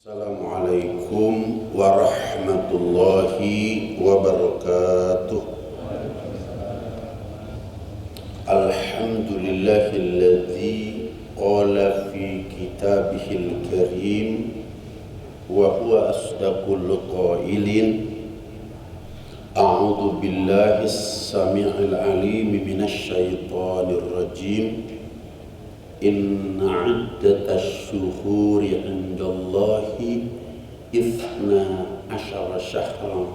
Assalamualaikum warahmatullahi wabarakatuh. Alhamdulillahilladzi qala fi kitabihil karim wa huwa asdaqul qailin. A'udzu billahi as-sami'il 'alim minasy syaithanir rajim. Inna 'iddatash syuhuri 'indallahi ithna asyara syahran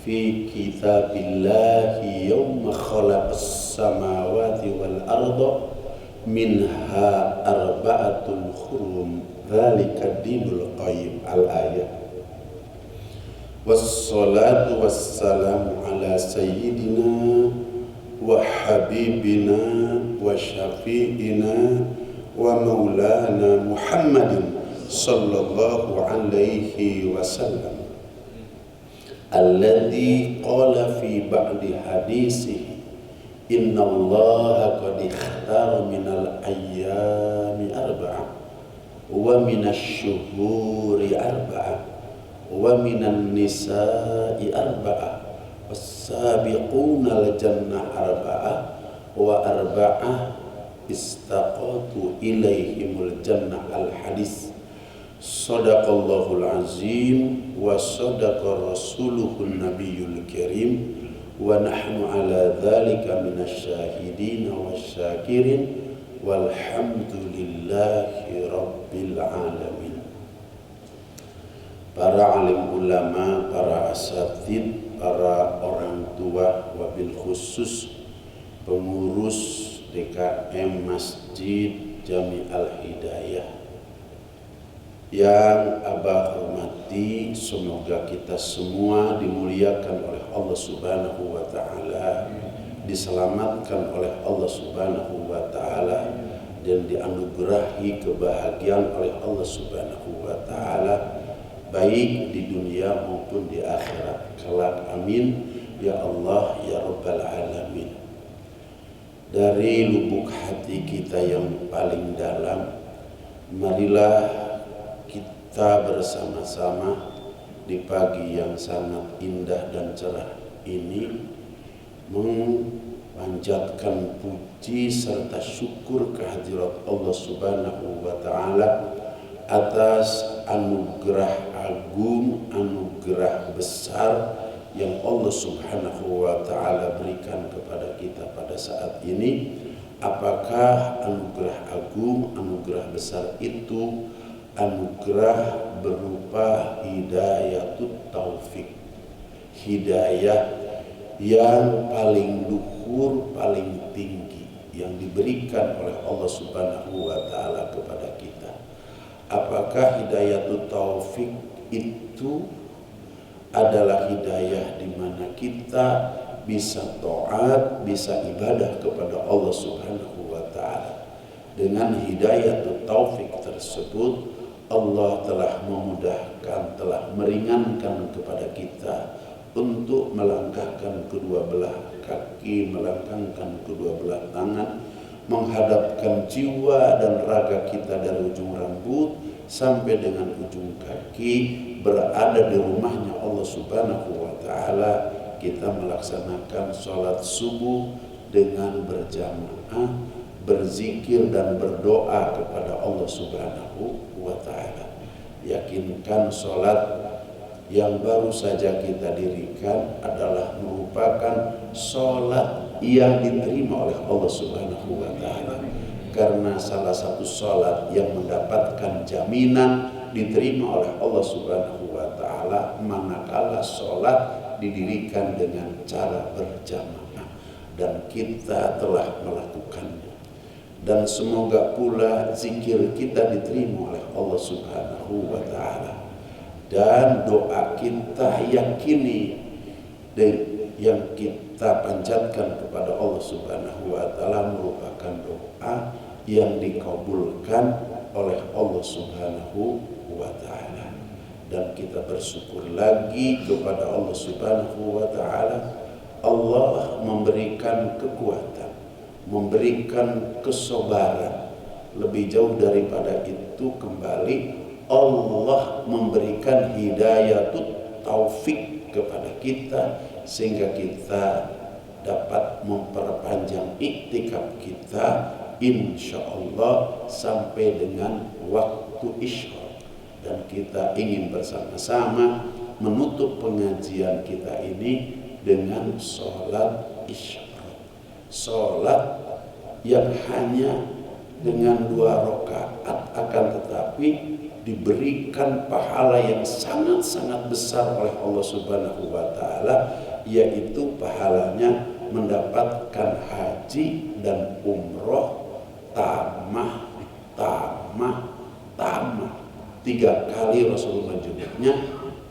fi kitabillahi yawma khalaqas samawati wal arda minha arba'atul hurum dzalika dinul qayyim al-ayat. Wassalatu wassalamu ala sayyidina wa habibina wa syafi'ina wa maulana Muhammadin sallallahu alaihi wasallam alladhi qala fi ba'di hadisihi inna allaha qad ikhtara minal ayyami arba'a wa minasy syuhuri arba'a wa minan nisa'i arba'a was-sabiqunal jannah arba'ah wa arba'ah istaqatu ilaihimul jannah al-hadis. Shadaqallahul azim wa shadaqa rasuluhun nabiyul karim wa nahnu ala dhalika minasy syahidin wasyakirin walhamdulillahi rabbil alamin. Para alim ulama, para asatid, para orang tua, wabil khusus pengurus DKM Masjid Jami Al-Hidayah yang Abah hormati, semoga kita semua dimuliakan oleh Allah Subhanahu wa Ta'ala, diselamatkan oleh Allah Subhanahu wa Ta'ala, dan dianugerahi kebahagiaan oleh Allah Subhanahu wa Ta'ala, baik di dunia maupun di akhirat kelak, amin ya Allah ya Rabbal alamin. Dari lubuk hati kita yang paling dalam, marilah kita bersama-sama di pagi yang sangat indah dan cerah ini memanjatkan puji serta syukur kehadirat Allah Subhanahu wa Ta'ala atas anugerah agung, anugerah besar yang Allah Subhanahu wa Ta'ala berikan kepada kita pada saat ini. Apakah anugerah agung, anugerah besar itu? Anugerah berupa hidayatut taufik, hidayah yang paling luhur, paling tinggi yang diberikan oleh Allah Subhanahu wa Ta'ala kepada kita. Apakah hidayatut taufik itu adalah hidayah di mana kita bisa taat, bisa ibadah kepada Allah Subhanahu wa Ta'ala. Dengan hidayatut taufik tersebut, Allah telah memudahkan, telah meringankan kepada kita untuk melangkahkan kedua belah kaki, melangkahkan kedua belah tangan, menghadapkan jiwa dan raga kita dari ujung rambut sampai dengan ujung kaki, berada di rumahnya Allah Subhanahu wa Ta'ala. Kita melaksanakan sholat subuh dengan berjamaah, berzikir dan berdoa kepada Allah Subhanahu wa Ta'ala. Yakinkan sholat yang baru saja kita dirikan adalah merupakan sholat yang diterima oleh Allah Subhanahu wa Ta'ala, karena salah satu sholat yang mendapatkan jaminan diterima oleh Allah Subhanahu wa Ta'ala manakala sholat didirikan dengan cara berjamaah, dan kita telah melakukannya. Dan semoga pula zikir kita diterima oleh Allah Subhanahu wa Ta'ala, dan doa kita yakini yang kita panjatkan kepada Allah Subhanahu wa Ta'ala merupakan doa yang dikabulkan oleh Allah Subhanahu wa Ta'ala. Dan kita bersyukur lagi kepada Allah Subhanahu wa Ta'ala, Allah memberikan kekuatan, memberikan kesabaran, Lebih jauh daripada itu kembali Allah memberikan hidayatut taufik kepada kita sehingga kita dapat memperpanjang iktikaf kita insya Allah sampai dengan waktu isyraq. Dan kita ingin bersama-sama menutup pengajian kita ini dengan sholat isyraq, sholat yang hanya dengan 2 rakaat akan tetapi diberikan pahala yang sangat-sangat besar oleh Allah Subhanahu wa taala, yaitu pahalanya mendapatkan haji dan umroh tamah 3 kali Rasulullah menyebutnya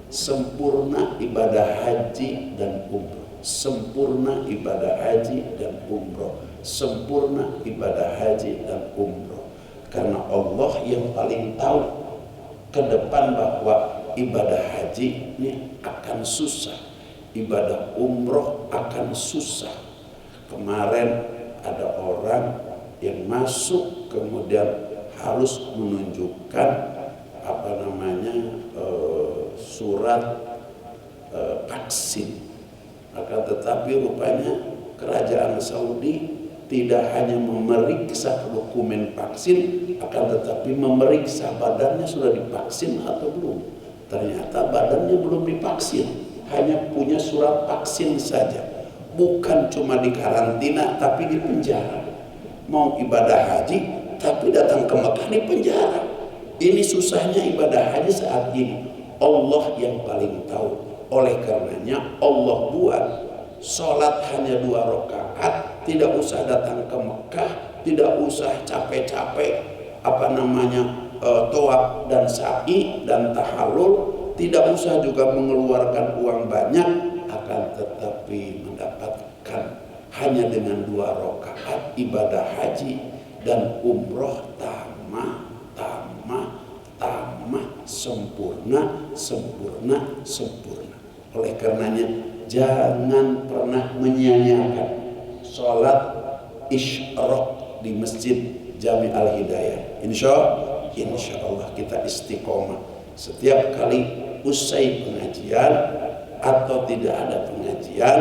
sempurna ibadah haji dan umroh, sempurna ibadah haji dan umroh, sempurna ibadah haji dan umroh. Karena Allah yang paling tahu ke depan bahwa ibadah haji ini akan susah, ibadah umroh akan susah. Kemarin ada orang yang masuk kemudian harus menunjukkan surat vaksin. Akan tetapi rupanya kerajaan Saudi tidak hanya memeriksa dokumen vaksin, akan tetapi memeriksa badannya sudah divaksin atau belum. Ternyata badannya belum divaksin, hanya punya surat vaksin saja. Bukan cuma di karantina, tapi di penjara. Mau ibadah haji, tapi datang ke Mekah di penjara. Ini susahnya ibadah haji saat ini. Allah yang paling tahu. Oleh karenanya Allah buat sholat hanya 2 rakaat, tidak usah datang ke Mekah, tidak usah capek-capek tawaf dan sa'i dan tahallul, tidak usah juga mengeluarkan uang banyak, akan tetapi mendapatkan hanya dengan 2 rakaat ibadah haji dan umroh tamah sempurna. Oleh karenanya jangan pernah menyia-nyiakan sholat isyraq di Masjid Jami Al Hidayah. Insya Allah kita istiqomah. Setiap kali usai pengajian atau tidak ada pengajian,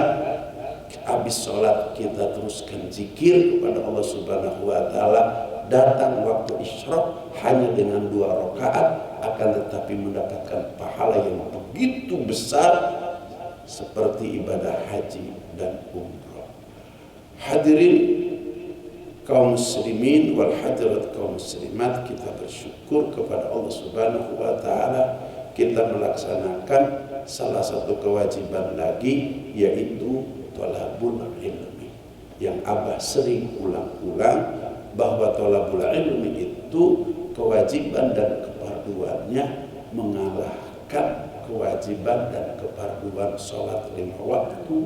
habis sholat kita teruskan zikir kepada Allah Subhanahu wa taala. Datang waktu isyraq hanya dengan 2 rakaat, akan tetapi mendapatkan pahala yang begitu besar seperti ibadah haji dan umrah. Hadirin kaum muslimin wal hadirat kaum muslimat, kita bersyukur kepada Allah Subhanahu wa taala, kita melaksanakan salah satu kewajiban lagi, yaitu thalabul ilmi, yang Abah sering ulang-ulang bahwa thalabul ilmi itu kewajiban dan kefarduannya mengalahkan kewajiban dan kefarduan sholat 5 waktu,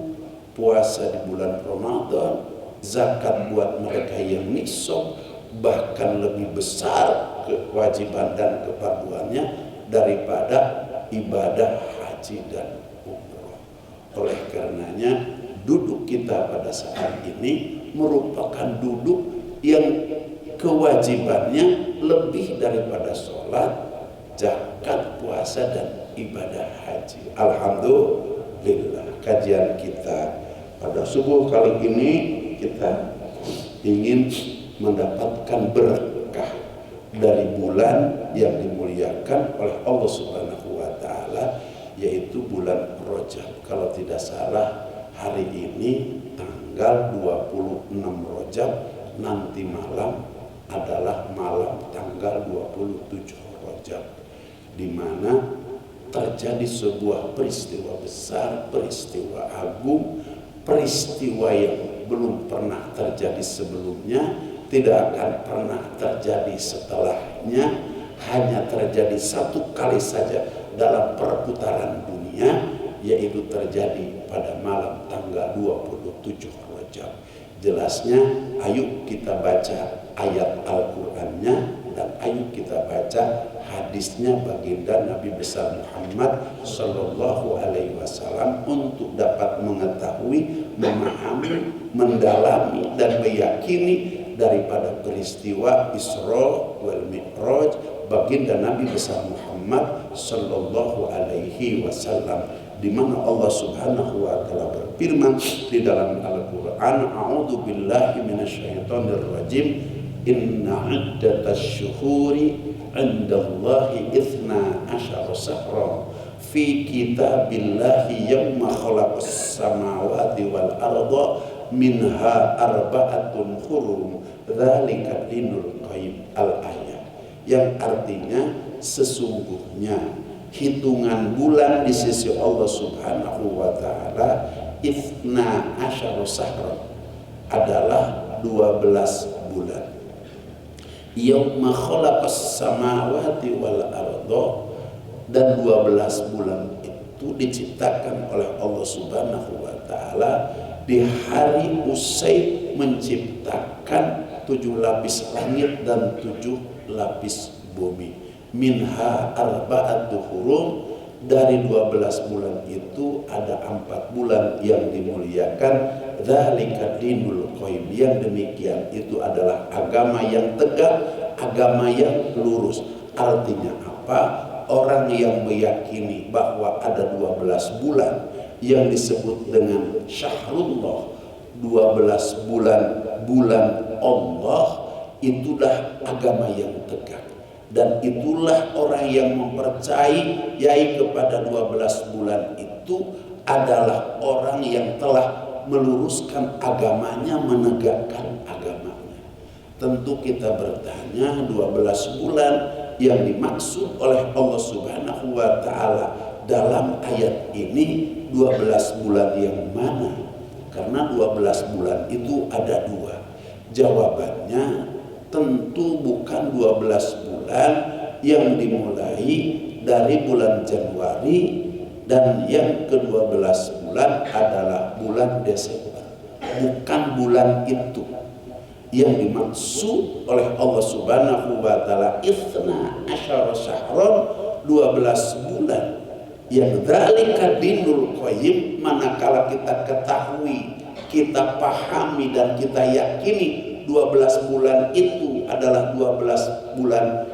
puasa di bulan Ramadan, zakat buat mereka yang nisab, bahkan lebih besar kewajiban dan kefarduannya daripada ibadah haji dan umroh. Oleh karenanya duduk kita pada saat ini merupakan duduk yang kewajibannya lebih daripada sholat, zakat, puasa, dan ibadah haji. Alhamdulillah, kajian kita pada subuh kali ini kita ingin mendapatkan berkah dari bulan yang dimuliakan oleh Allah Subhanahu wa taala, yaitu bulan Rajab. Kalau tidak salah hari ini tanggal 26 Rajab, nanti malam adalah malam tanggal 27 Rajab, di mana terjadi sebuah peristiwa besar, peristiwa agung, peristiwa yang belum pernah terjadi sebelumnya, tidak akan pernah terjadi setelahnya, hanya terjadi 1 kali saja dalam perputaran dunia, yaitu terjadi pada malam tanggal 27 Rajab. Jelasnya, ayo kita baca ayat Al-Qur'annya dan ayo kita baca hadisnya baginda Nabi besar Muhammad Sallallahu Alaihi Wasallam untuk dapat mengetahui, memahami, mendalami dan meyakini daripada peristiwa Isra wal Mi'raj baginda Nabi besar Muhammad sallallahu alaihi wasallam, di mana Allah Subhanahu wa taala berfirman di dalam Al-Qur'an, a'udzu billahi minasyaitonir rajim, inna iddatasy syuhuri 'indallahi 12 syahran fi kitabillahi yawma khalaqas samawati wal arda minha arba'atun hurum dzalika dinul qayyim al-ayat, yang artinya sesungguhnya hitungan bulan di sisi Allah Subhanahu wa taala 12 syahran adalah 12 bulan. Yauma khalaqas samawati wal arda, dan 12 bulan itu diciptakan oleh Allah Subhanahu wa taala di hari usai menciptakan 7 lapis langit dan 7 lapis bumi. Minha arba'atu hurum, dari 12 bulan itu ada 4 bulan yang dimuliakan. Dzalika dinul qayyim, yang demikian itu adalah agama yang tegak, agama yang lurus. Artinya apa? Orang yang meyakini bahwa ada 12 bulan yang disebut dengan syahrullah, 12 bulan Allah, itulah agama yang tegak. Dan itulah orang yang mempercayai kepada 12 bulan itu adalah orang yang telah meluruskan agamanya, menegakkan agamanya. Tentu kita bertanya, 12 bulan yang dimaksud oleh Allah Subhanahu wa taala dalam ayat ini 12 bulan yang mana? Karena 12 bulan itu ada 2. Jawabannya tentu bukan 12 bulan yang dimulai dari bulan Januari dan yang ke-12 bulan adalah bulan Desember. Bukan bulan itu. Yang dimaksud oleh Allah Subhanahu wa taala 12 syahran, 12 bulan. Yang dzalika dinul qayyim, manakala kita ketahui, kita pahami dan kita yakini 12 bulan itu adalah 12 bulan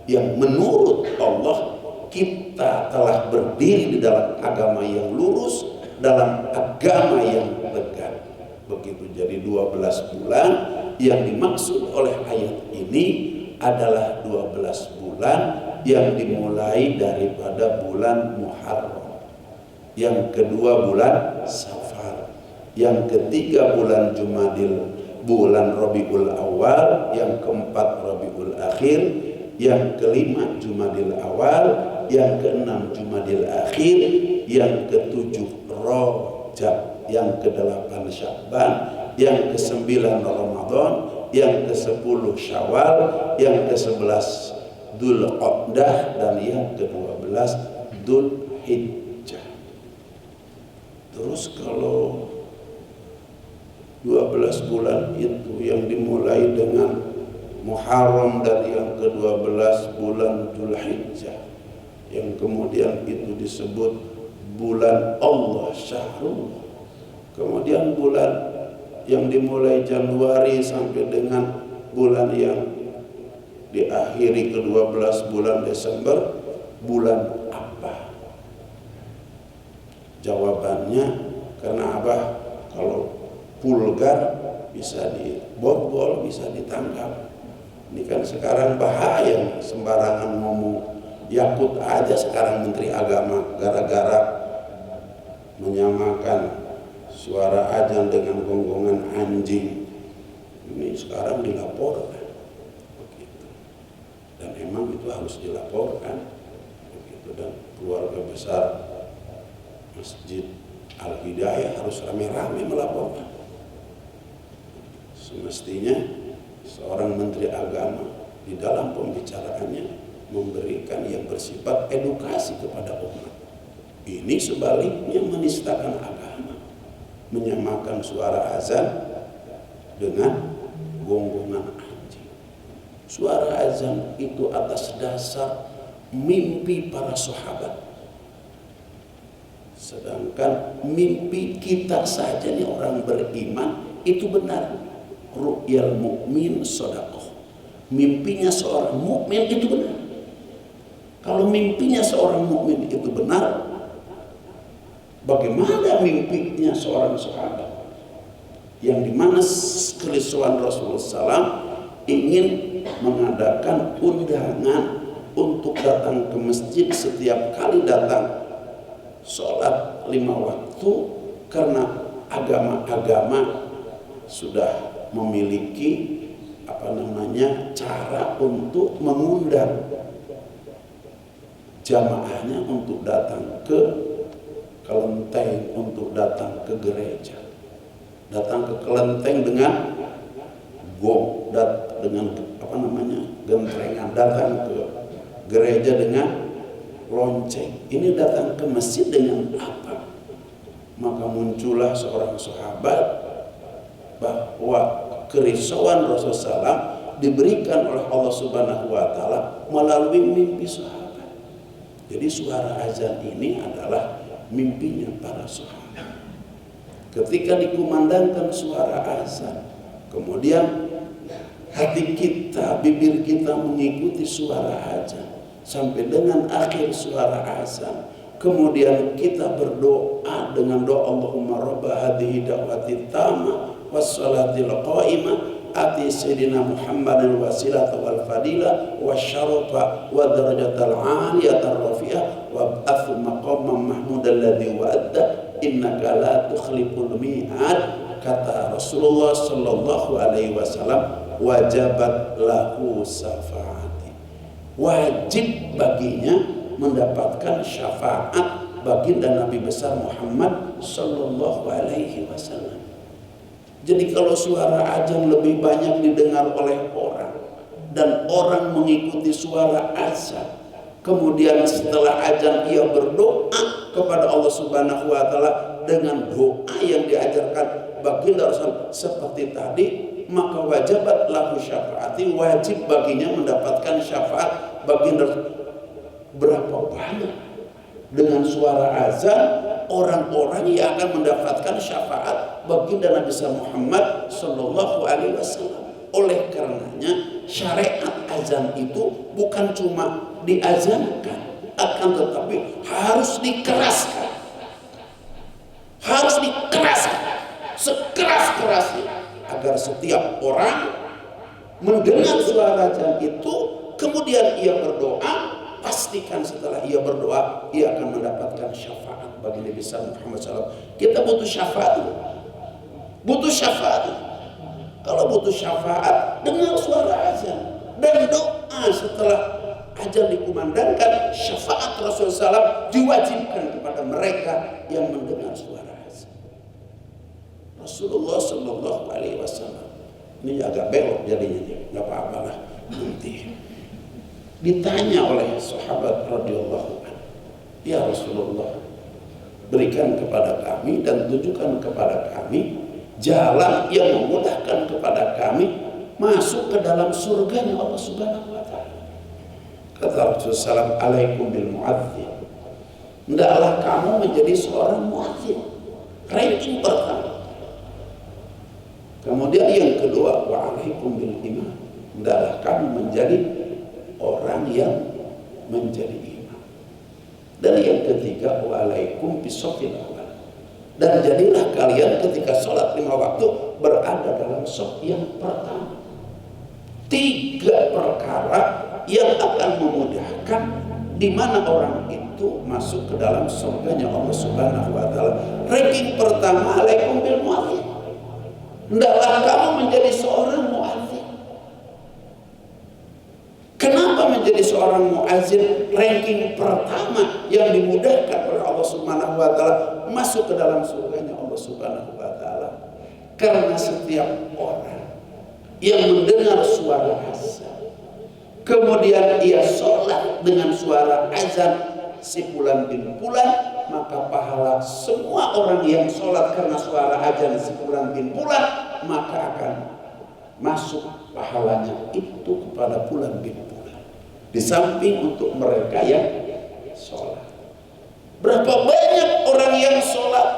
yang menurut Allah kita telah berdiri di dalam agama yang lurus, dalam agama yang tegak. Begitu. Jadi 12 bulan yang dimaksud oleh ayat ini adalah 12 bulan yang dimulai daripada bulan Muharram, yang kedua bulan Safar, yang ketiga bulan bulan Rabiul Awal, yang keempat Rabiul Akhir, yang kelima Jumadil Awal, yang keenam Jumadil Akhir, yang ketujuh Rajab, yang kedelapan Sya'ban, yang kesembilan Ramadan, yang ke-10 Syawal, yang ke-11 Dzulqa'dah, dan yang ke-12 Dzulhijjah. Terus kalau 12 bulan itu yang dimulai dengan Muharram dan yang ke-12 bulan Dzulhijjah, yang kemudian itu disebut bulan Allah, Syahrullah. Kemudian bulan yang dimulai Januari sampai dengan bulan yang diakhiri ke-12 bulan Desember, bulan apa? Jawabannya, karena Abah kalau vulgar bisa diborgol, bisa ditangkap. Ini kan sekarang bahaya, sembarangan ngomong. Yakut aja sekarang Menteri Agama gara-gara menyamakan suara azan dengan gonggongan anjing. Ini sekarang dilaporkan begitu. Dan emang itu harus dilaporkan begitu. Dan keluarga besar Masjid Al-Hidayah harus rame-rame melaporkan. Semestinya seorang Menteri Agama di dalam pembicaraannya memberikan yang bersifat edukasi kepada umat. Ini sebaliknya menistakan agama, menyamakan suara azan dengan gonggongan anjing. Suara azan itu atas dasar mimpi para sahabat, sedangkan mimpi kita saja nih orang beriman itu benar. Ru'yal mu'min shadaqah. mimpinya seorang mukmin itu benar. Kalau mimpinya seorang mukmin itu benar, bagaimana mimpinya seorang sahabat yang dimana kerisauan Rasulullah SAW ingin mengadakan undangan untuk datang ke masjid setiap kali datang sholat 5 waktu, karena agama-agama sudah memiliki cara untuk mengundang jamaahnya untuk datang ke kelenteng, untuk datang ke gereja, datang ke kelenteng dengan gong, dengan gentrengan, datang ke gereja dengan lonceng. Ini datang ke masjid dengan apa? Maka muncullah seorang sahabat bahwa kerisauan Rasulullah SAW diberikan oleh Allah Subhanahu wa Ta'ala melalui mimpi sahabat. Jadi suara azan ini adalah mimpinya para sahabat. Ketika dikumandangkan suara azan, kemudian hati kita, bibir kita mengikuti suara azan sampai dengan akhir suara azan, kemudian kita berdoa dengan doa Allahumma rabba hadhihi da'wati tamma wassalatil qa'imah ati sayyidina Muhammadil wasilata wal fadila wasyarafa wa darajatal 'aliyatar rafi'ah wa ba'athu maqaman mahmudal ladzi wa'adda innaka la tukhliful mi'ad. Kata Rasulullah sallallahu alaihi wasallam, wajabat lahu syafaati, wajib baginya mendapatkan syafaat baginda Nabi besar Muhammad sallallahu alaihi wasallam. Jadi kalau suara azan lebih banyak didengar oleh orang dan orang mengikuti suara azan, kemudian setelah azan ia berdoa kepada Allah Subhanahu wa Ta'ala dengan doa yang diajarkan baginda Rasul seperti tadi, maka wajabat lahu syafaati, wajib baginya mendapatkan syafaat baginda. Berapa banyak dengan suara azan orang-orang yang akan mendapatkan syafaat baginda Nabi Muhammad sallallahu alaihi wasallam. Oleh karenanya syariat azan itu bukan cuma diazankan, akan tetapi harus dikeraskan, sekeras-kerasnya, agar setiap orang mendengar suara azan itu, kemudian ia berdoa. Pastikan setelah ia berdoa, ia akan mendapatkan syafaat bagi Nabi Muhammad SAW. Kita butuh syafaat. Kalau butuh syafaat, dengar suara azan dan doa setelah azan dikumandangkan. Syafaat Rasulullah SAW diwajibkan kepada mereka yang mendengar suara azan. Rasulullah Sallallahu Alaihi Wasallam, ini agak belok jadinya nih, nggak apa-apa lah nanti. Ditanya oleh sahabat radhiyallahu anhu, ya Rasulullah, berikan kepada kami dan tunjukkan kepada kami jalan yang memudahkan kepada kami masuk ke dalam surganya Allah Subhanahu wa Ta'ala. Kata Rasulullah, alaikum bil muadzin, hendaklah kamu menjadi seorang muadzin, ranking pertama. Kemudian yang kedua, wa alaikum bil imam, hendaklah kamu menjadi orang yang menjadi imam. Dan yang ketiga, wa'alaikum bisofil awal, dan jadilah kalian ketika sholat 5 waktu berada dalam shaf yang pertama. 3 perkara yang akan memudahkan di mana orang itu masuk ke dalam surganya Allah Subhanahu wa Ta'ala. Ranking pertama, alaikum bil muadzin, hendaklah kamu menjadi seorang muadzin. Kenapa menjadi seorang muadzin ranking pertama yang dimudahkan oleh Allah Subhanahu wa Ta'ala masuk ke dalam surganya Allah Subhanahu wa Ta'ala? Karena setiap orang yang mendengar suara azan, kemudian ia sholat dengan suara azan si fulan bin fulan, maka pahala semua orang yang sholat karena suara azan si fulan bin fulan, maka akan masuk pahalanya itu kepada fulan bin fulan. Di samping untuk mereka yang sholat. Berapa banyak orang yang sholat,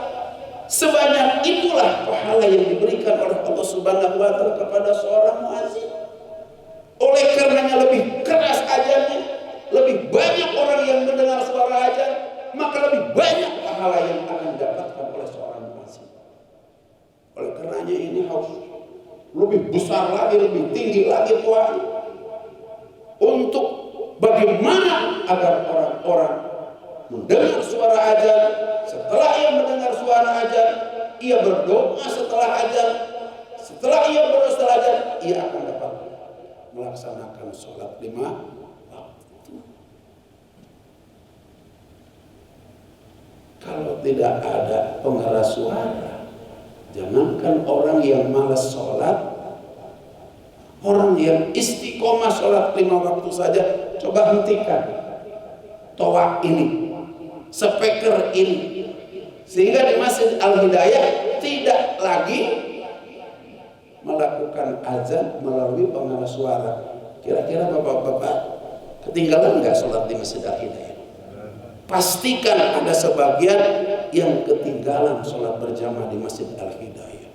sebanyak itulah pahala yang diberikan oleh Allah Subhanahu wa Ta'ala kepada seorang muadzin. Oleh lebih besar lagi, lebih tinggi lagi toanya. Untuk bagaimana agar orang-orang mendengar suara azan, setelah ia mendengar suara azan, ia berdoa setelah azan, setelah ia berdoa setelah azan, ia akan dapat melaksanakan sholat 5 waktu. Kalau tidak ada pengeras suara, jangankan orang yang malas sholat, orang yang istiqomah sholat 5 waktu saja, coba hentikan toa ini, speaker ini, sehingga di Masjid Al-Hidayah tidak lagi melakukan azan melalui pengeras suara. Kira-kira bapak-bapak ketinggalan nggak sholat di Masjid Al-Hidayah? Pastikan ada sebagian yang ketinggalan sholat berjamaah di Masjid Al-Hidayah.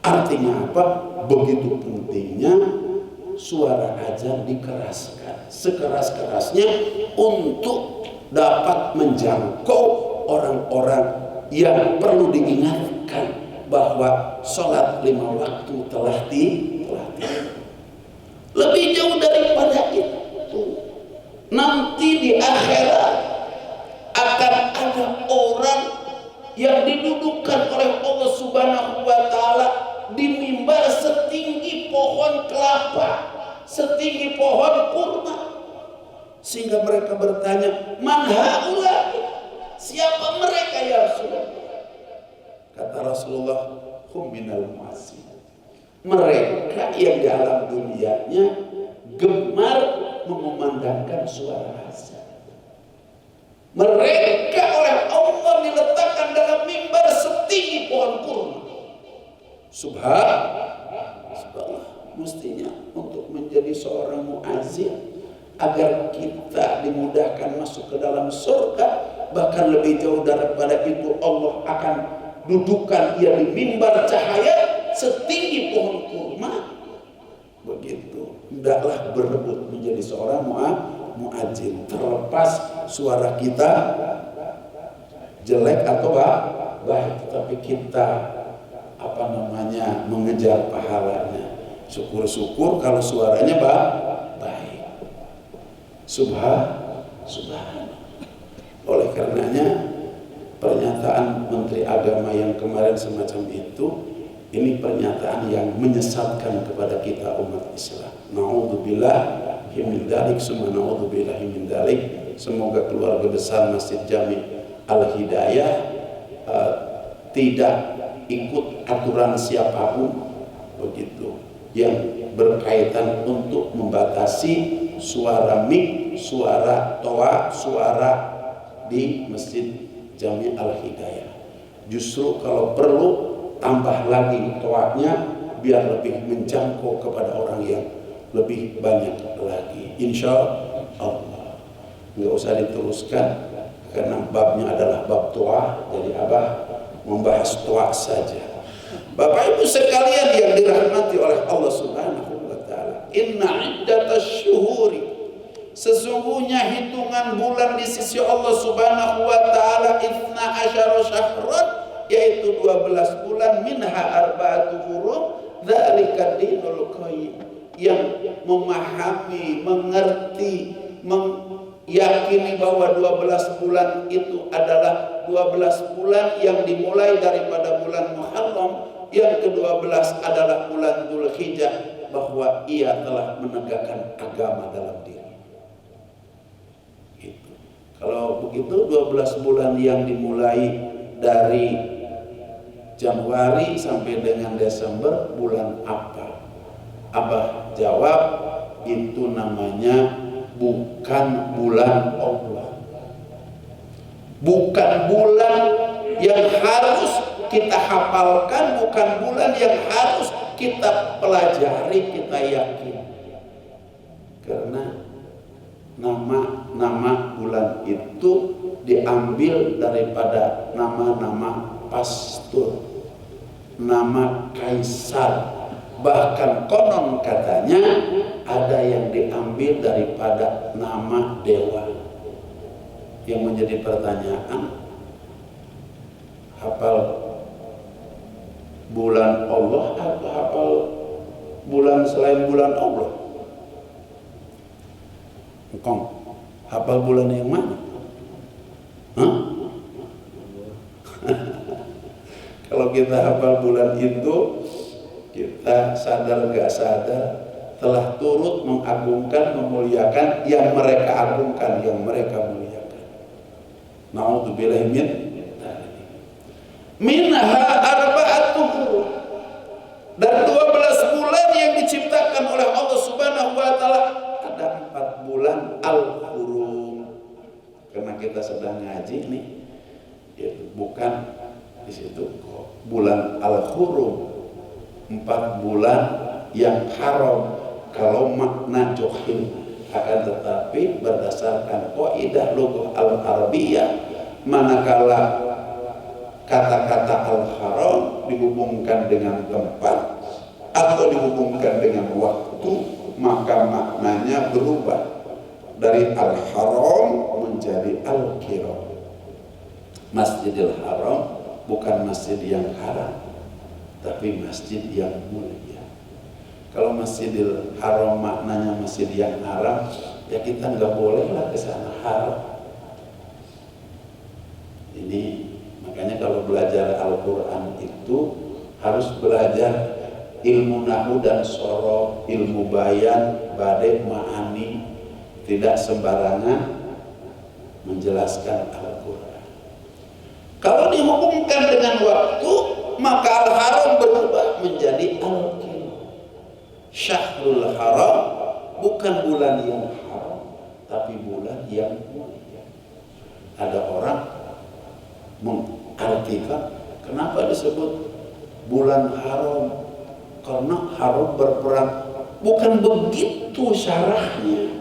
Artinya apa? Begitu pentingnya suara azan dikeraskan sekeras-kerasnya untuk dapat menjangkau orang-orang yang perlu diingatkan bahwa sholat 5 waktu telah dilatih. Lebih jauh daripada itu, nanti di akhirat akan ada orang yang didudukkan oleh Allah Subhanahu wa Ta'ala di mimbar setinggi pohon kelapa, setinggi pohon kurma, sehingga mereka bertanya, man haula, siapa mereka ya Rasulullah? Kata Rasulullah, hum minal mu'azzin, mereka yang dalam dunianya gemar mengumandangkan suara azan. Mereka oleh Allah diletakkan dalam mimbar setinggi pohon kurma. Subhanallah, mestinya untuk menjadi seorang muazzin agar kita dimudahkan masuk ke dalam surga, bahkan lebih jauh daripada itu Allah akan dudukan ia di mimbar cahaya setinggi pohon kurma. Begitu, hendaklah berebut menjadi seorang muazzin, terlepas suara kita jelek atau baik, tapi kita mengejar pahalanya. Syukur-syukur kalau suaranya baik. Subhanallah. Oleh karenanya pernyataan Menteri Agama yang kemarin semacam itu, ini pernyataan yang menyesatkan kepada kita umat Islam. Na'udzubillah min dzalik, summa na'udzubillahi min dzalik. Semoga keluarga besar Masjid Jami Al-Hidayah tidak ikut aturan siapapun begitu yang berkaitan untuk membatasi suara mik, suara toa, suara di Masjid Jami Al-Hidayah. Justru kalau perlu tambah lagi toanya biar lebih menjangkau kepada orang yang lebih banyak lagi, insya Allah. Nggak usah diteruskan karena babnya adalah bab toa, jadi abah membahas toa saja. Bapak Ibu sekalian yang dirahmati oleh Allah Subhanahu wa Ta'ala, inna iddatasy syuhuri, sesungguhnya hitungan bulan di sisi Allah Subhanahu wa Ta'ala, 12 syahran, yaitu 12 bulan, minha arba'atu hurum, dzalika dinul qayyim. Yang memahami, mengerti, meyakini bahwa 12 bulan itu adalah 12 bulan yang dimulai daripada bulan Muharram, yang ke-12 adalah bulan Dzulhijjah, bahwa ia telah menegakkan agama dalam diri. Gitu. Kalau begitu 12 bulan yang dimulai dari Januari sampai dengan Desember, bulan apa? Abah jawab, itu namanya bukan bulan Allah. Bukan bulan yang harus kita hafalkan, bukan bulan yang harus kita pelajari, kita yakin. Karena nama-nama bulan itu diambil daripada nama-nama pastor, nama kaisar. Bahkan konon katanya ada yang diambil daripada nama dewa. Yang menjadi pertanyaan, hafal bulan Allah atau hafal bulan selain bulan Allah? Engkong hafal bulan yang mana? Hah? Kalau kita hafal bulan itu, kita sadar gak sadar telah turut mengagungkan, memuliakan yang mereka agungkan, yang mereka muliakan. Na'udzubillahi min minha arba'atuh, dan 12 bulan yang diciptakan oleh Allah Subhanahu wa taala ada 4 bulan al-hurum. Karena kita sedang ngaji nih, ya, bukan di situ kok bulan al-hurum, 4 bulan yang haram kalau makna johil, akan tetapi berdasarkan kaidah lughah al-arabiyah, manakala kata-kata al-haram dihubungkan dengan tempat atau dihubungkan dengan waktu, maka maknanya berubah dari al-haram menjadi al-kiram. Masjidil Haram bukan masjid yang haram, tapi masjid yang mulia. Kalau Masjidil Haram maknanya masjid yang haram, ya kita nggak bolehlah ke sana, haram. Ini makanya kalau belajar Al-Quran itu harus belajar ilmu nahu dan sorof, ilmu bayan, badai, ma'ani, tidak sembarangan menjelaskan Al-Quran. Kalau dihubungkan dengan waktu, maka al-haram berubah menjadi al-kiram. Syahrul haram bukan bulan yang haram, tapi bulan yang mulia. Ada orang mengartikan kenapa disebut bulan haram, karena haram berperang. Bukan begitu syarahnya.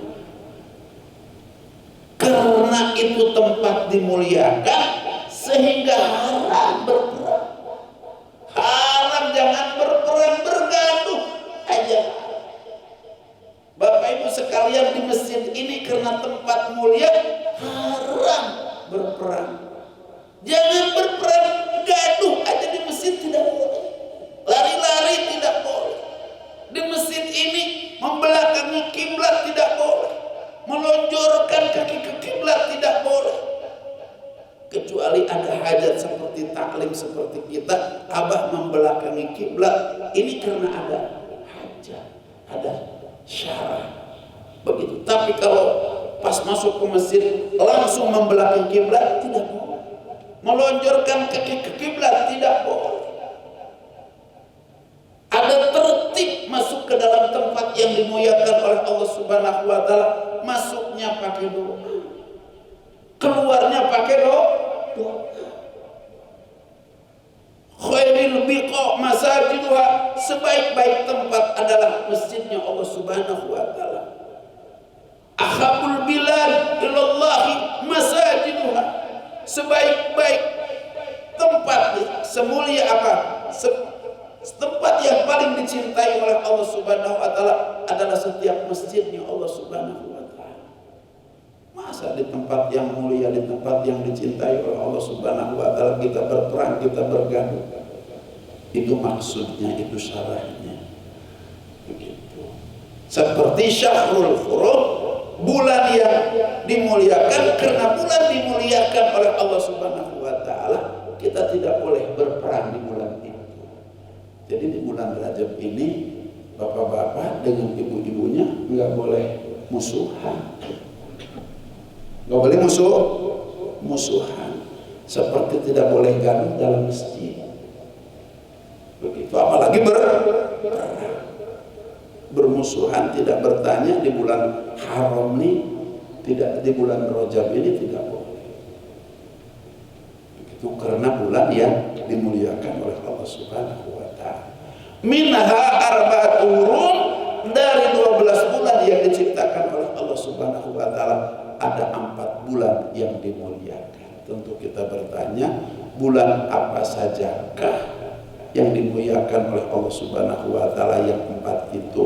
Karena itu tempat dimuliakan, sehingga haram berperang. Haram jangan berperang, bergaduh aja. Bapak Ibu sekalian, di masjid ini karena tempat mulia, haram berperang. Jangan berperang, gaduh aja di masjid tidak boleh. Lari-lari tidak boleh. Di masjid ini membelakangi kiblat tidak boleh. Melonjorkan kaki ke kiblat tidak boleh. Kecuali ada hajat seperti taklim seperti kita, abah membelakangi kiblat, ini karena ada hajat, ada syarah begitu. Tapi kalau pas masuk ke masjid langsung membelakangi kiblat tidak boleh. Melonjorkan kaki ke kiblat tidak boleh. Ada tertib masuk ke dalam tempat yang dimuliakan oleh Allah Subhanahu wa taala. Masuknya pakai doa, keluarnya pakai doa. Khairil biqa masajiduha, sebaik-baik tempat adalah masjidnya Allah Subhanahu wa taala. Ahabul bilad ilallahi masajiduha, sebaik-baik tempat, semulia apa? Tempat yang paling dicintai oleh Allah Subhanahu wa taala adalah setiap masjidnya Allah Subhanahu wa taala. Masa di tempat yang mulia, di tempat yang dicintai oleh Allah Subhanahu wa taala kita berperang, kita bergaduh? Itu maksudnya, itu syarahnya. Begitu. Seperti Syahrul Hurum, bulan yang dimuliakan, karena bulan dimuliakan oleh Allah Subhanahu wa taala, kita tidak boleh berperang di bulan itu. Jadi di bulan Rajab ini bapak-bapak dengan ibu-ibunya nggak boleh musuhan, nggak boleh musuhan, seperti tidak boleh gaduh dalam masjid. Begitu, apalagi bermusuhan, tidak bertanya di bulan haram ini, tidak di bulan Rajab ini tidak boleh. Begitu, karena bulan yang dimuliakan oleh Allah Subhanahu wa taala. Minha arba'atul hurum, dari 12 bulan yang diciptakan oleh Allah Subhanahu wa taala ada 4 bulan yang dimuliakan. Tentu kita bertanya, bulan apa sajakah yang dimuliakan oleh Allah Subhanahu wa taala yang 4 itu?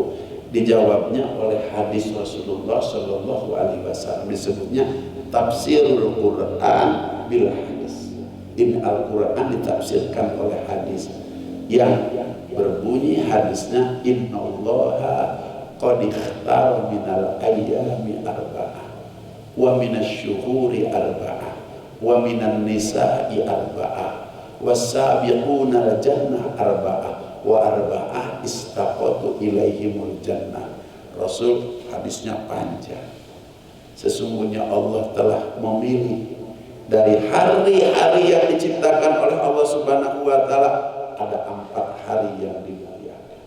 Dijawabnya oleh hadis Rasulullah sallallahu alaihi wasallam, disebutnya tafsirul Quran bil hadis. Ini Al-Quran ditafsirkan oleh hadis. Yang berbunyi hadisnya, innallaha qad ikhtara minal ayyami arba'ah wa minasy-syuhuri arba'ah wa minan nisa'i arba'ah was-sabiquna al-jannah arba'ah wa arba'ah istaqatu ilaihimul jannah. Rasul, hadisnya panjang. Sesungguhnya Allah telah memilih dari hari-hari yang diciptakan oleh Allah Subhanahu wa taala, ada 4 hari yang dimuliakan.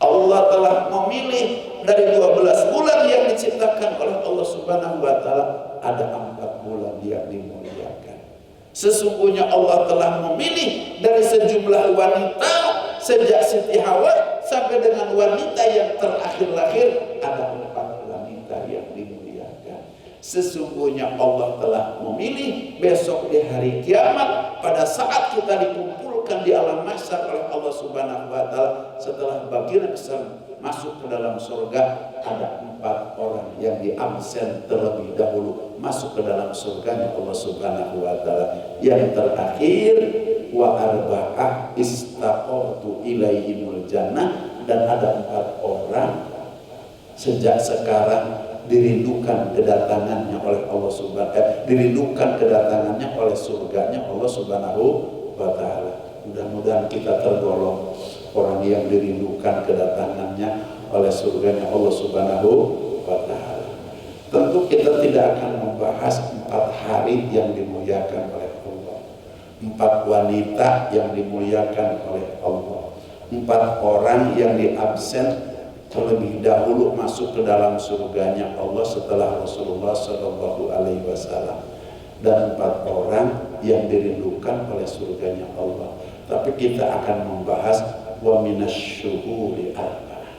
Allah telah memilih dari 12 bulan yang diciptakan oleh Allah Subhanahu wa taala, ada 4 bulan yang dimuliakan. Sesungguhnya Allah telah memilih dari sejumlah wanita sejak Siti Hawa sampai dengan wanita yang terakhir lahir, ada 4 wanita yang dimuliakan. Sesungguhnya Allah telah memilih besok di hari kiamat, pada saat kita dikumpulkan di alam mahsyar oleh Allah Subhanahu wa taala, setelah baginda masuk ke dalam surga, ada 4 orang yang diabsen terlebih dahulu masuk ke dalam surganya Allah Subhanahu wa taala. Yang terakhir, wa arba'ah istaqatu ilaihimul jannah, dan ada 4 orang sejak sekarang dirindukan kedatangannya oleh Allah dirindukan kedatangannya oleh surganya Allah Subhanahu wa taala. Mudah-mudahan kita tergolong orang yang dirindukan kedatangannya oleh surganya Allah Subhanahu wa taala. Tentu kita tidak akan membahas 4 hari yang dimuliakan oleh Allah, 4 wanita yang dimuliakan oleh Allah, 4 orang yang diabsen terlebih dahulu masuk ke dalam surganya Allah setelah Rasulullah Shallallahu Alaihi Wasallam, dan 4 orang yang dirindukan oleh surganya Allah. Tapi kita akan membahas wa minasy-syuhuri arba'ah,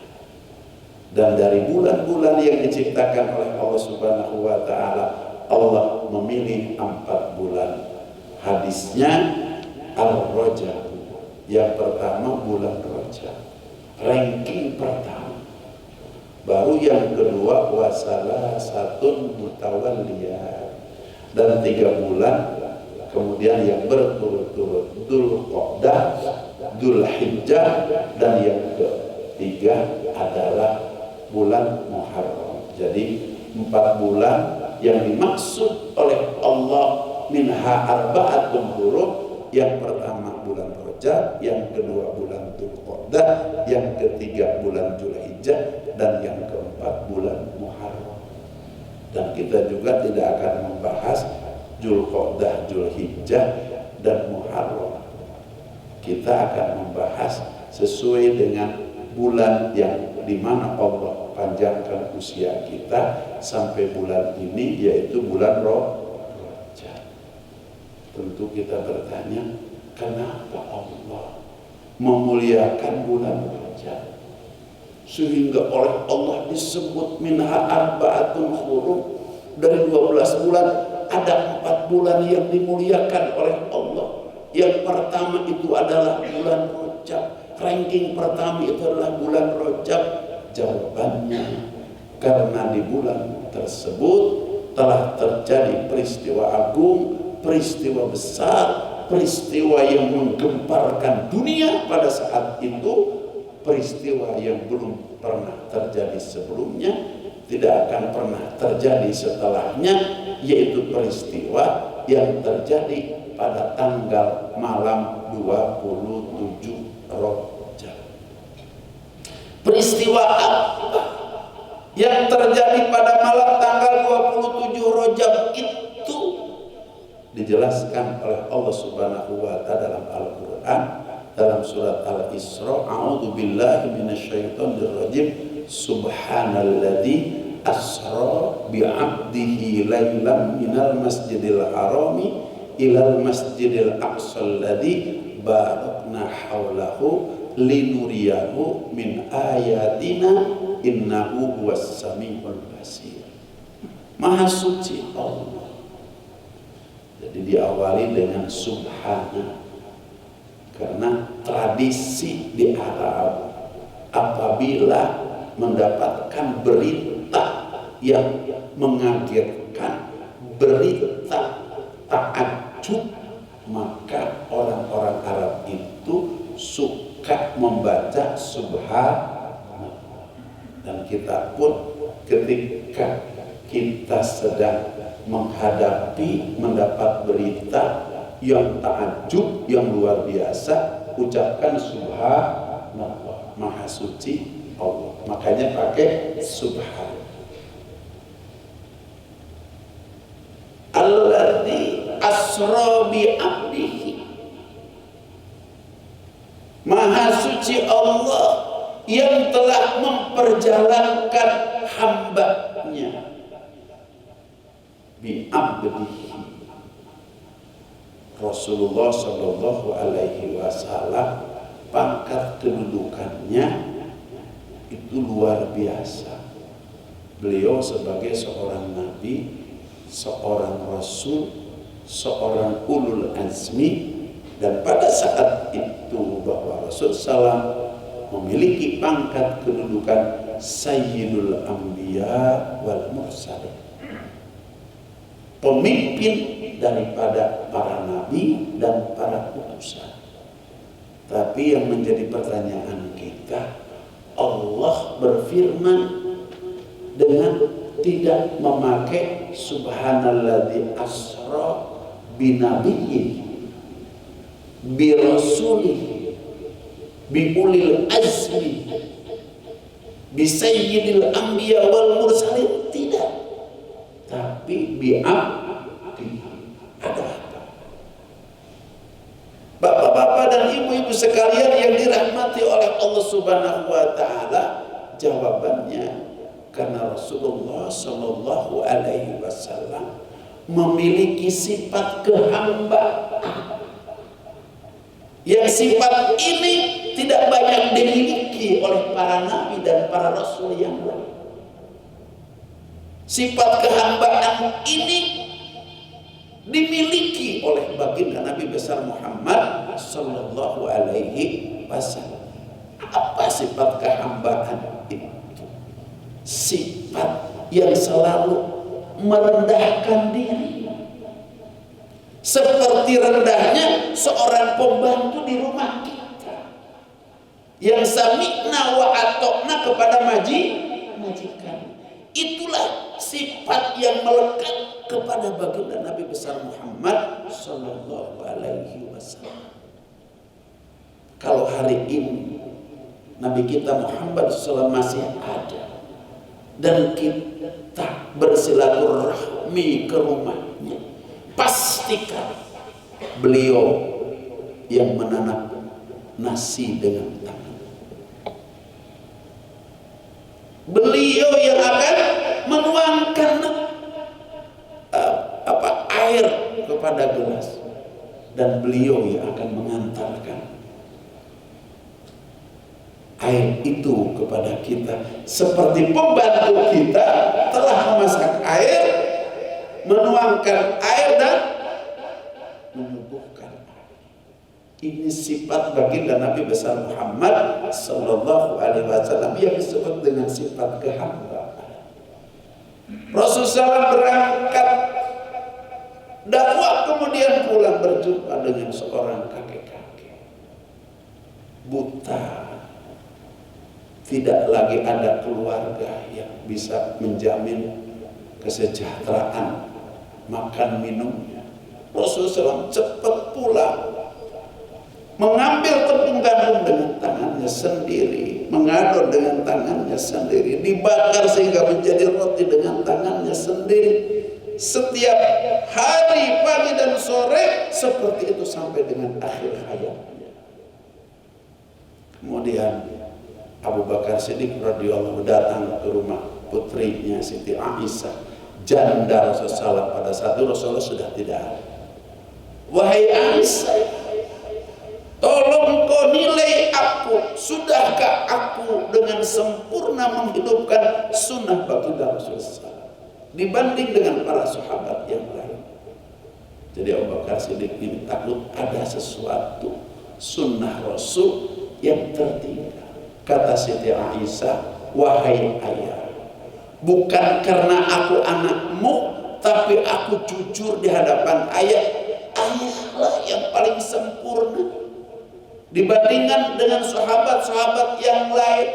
dan dari bulan-bulan yang diciptakan oleh Allah Subhanahu wa taala, Allah memilih 4 bulan. Hadisnya Ar-Rajab. Yang pertama bulan Rajab, ranking pertama. Baru yang kedua wasalah satun mutawalliyah, dan 3 bulan kemudian yang berturut-turut, Dzulqa'dah, Dzulhijjah, dan yang ketiga adalah bulan Muharram. Jadi 4 bulan yang dimaksud oleh Allah minha arba'atun hurum. Yang pertama bulan Rajab, yang kedua bulan Dzulqa'dah, yang ketiga bulan Dzulhijjah, dan yang keempat bulan Muharram. Dan kita juga tidak akan membahas Dzulqa'dah, Dzulhijjah, dan Muharram. Kita akan membahas sesuai dengan bulan yang dimana Allah panjangkan usia kita sampai bulan ini, yaitu bulan Rajab. Tentu kita bertanya, kenapa Allah memuliakan bulan Rajab sehingga oleh Allah disebut minha arba'atun hurum? Dari 12 bulan ada 4 bulan yang dimuliakan oleh Allah. Yang pertama itu adalah bulan Rajab. Ranking pertama itu adalah bulan Rajab. Jawabannya, karena di bulan tersebut telah terjadi peristiwa agung, peristiwa besar, peristiwa yang menggemparkan dunia pada saat itu, peristiwa yang belum pernah terjadi sebelumnya, tidak akan pernah terjadi setelahnya, yaitu peristiwa yang terjadi pada tanggal malam 27 Rajab. Peristiwa apa yang terjadi pada malam tanggal 27 Rajab itu dijelaskan oleh Allah Subhanahu wa taala dalam Al-Qur'an, dalam surat Al-Isra, a'udzu billahi minasyaitonir rajim, subhanalladzi asra bi'abdihi lailan minal masjidil harami ilal masjidil aqsal ladzi barakna haulahu linuriyahu min ayatina innahu huwas samiul basir. Maha suci Allah. Jadi diawali dengan subhana, karena tradisi di Arab apabila mendapatkan berita yang mengagetkan, berita takjub, maka orang-orang Arab itu suka membaca subhanahu. Dan kita pun ketika kita sedang mendapat berita yang takjub, yang luar biasa, ucapkan subhanallah, maha suci Allah. Makanya pakai subhan. Alladzi asra bi abdihi, maha suci Allah yang telah memperjalankan hambanya. Bi abdihi, Rasulullah Shallallahu Alaihi Wasallam pangkat kedudukannya itu luar biasa. Beliau sebagai seorang nabi, seorang rasul, seorang ulul azmi, dan pada saat itu bahwa Rasul SAW memiliki pangkat kedudukan Sayyidul Anbiya wal Mursalin, pemimpin daripada para nabi dan para utusan. Tapi yang menjadi pertanyaan kita, Allah berfirman dengan tidak memakai subhanalladzi asra binabiyyi bi rasulihi bi ulil azmi bi sayyidil anbiya wal mursalin, tidak, tapi bi abdi. Ada apa? Bapak-bapak dan ibu-ibu sekalian yang dirahmati oleh Allah Subhanahu wa taala, jawabannya karena Rasulullah Shallallahu Alaihi Wasallam memiliki sifat kehambaan. Yang sifat ini tidak banyak dimiliki oleh para nabi dan para rasul yang lain. Sifat kehambaan ini dimiliki oleh baginda Nabi besar Muhammad Sallallahu Alaihi Wasallam. Apa sifat kehambaan itu? Sifat yang selalu merendahkan diri, seperti rendahnya seorang pembantu di rumah kita yang sami'na wa atokna kepada majikan. Itulah sifat yang melekat kepada baginda Nabi besar Muhammad Sallallahu Alaihi Wasallam. Kalau hari ini Nabi kita Muhammad SAW masih ada dan kita bersilaturahmi ke rumahnya, pastikan beliau yang menanam nasi dengan tangan, beliau yang akan menuangkan air kepada gelas, dan beliau yang akan mengantarkan air itu kepada kita, seperti pembantu kita telah memasak air, menuangkan air dan menyuguhkan air. Ini sifat baginda Nabi besar Muhammad Sallallahu Alaihi Wasallam yang disebut dengan sifat kehambaan. Rasulullah berangkat dakwah, kemudian pulang berjumpa dengan seorang kakek-kakek buta. Tidak lagi ada keluarga yang bisa menjamin kesejahteraan makan minumnya. Rasulullah SAW cepat pulang, mengambil tepung gandum dengan tangannya sendiri, mengadon dengan tangannya sendiri, dibakar sehingga menjadi roti dengan tangannya sendiri. Setiap hari, pagi dan sore, seperti itu sampai dengan akhir hayatnya. Kemudian Abu Bakar Siddiq radhiyallahu datang ke rumah putrinya Siti Aisyah, janda Rasulullah. Pada saat itu Rasulullah sudah tidak ada. Wahai Aisyah, tolong kau nilai aku, sudahkah aku dengan sempurna menghidupkan sunnah baginda Rasulullah dibanding dengan para sahabat yang lain. Jadi Abu Bakar Siddiq ini takut ada sesuatu sunnah Rasul yang tertinggal. Kata Siti Aisyah, wahai ayah, bukan karena aku anakmu, tapi aku jujur di hadapan ayah. Ayahlah yang paling sempurna. dibandingkan dengan sahabat-sahabat yang lain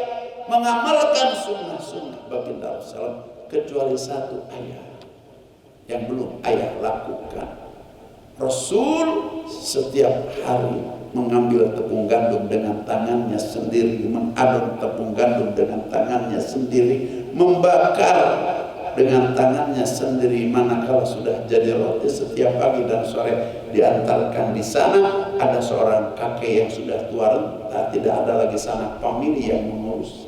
mengamalkan sunnah-sunnah baginda Rasulullah, kecuali satu ayat yang belum ayah lakukan. Rasul setiap hari mengambil tepung gandum dengan tangannya sendiri, mengaduk tepung gandum dengan tangannya sendiri, membakar dengan tangannya sendiri. Manakala sudah jadi roti, setiap pagi dan sore diantarkan di sana. Ada seorang kakek yang sudah tua renta, tidak ada lagi sanak famili yang mengurus.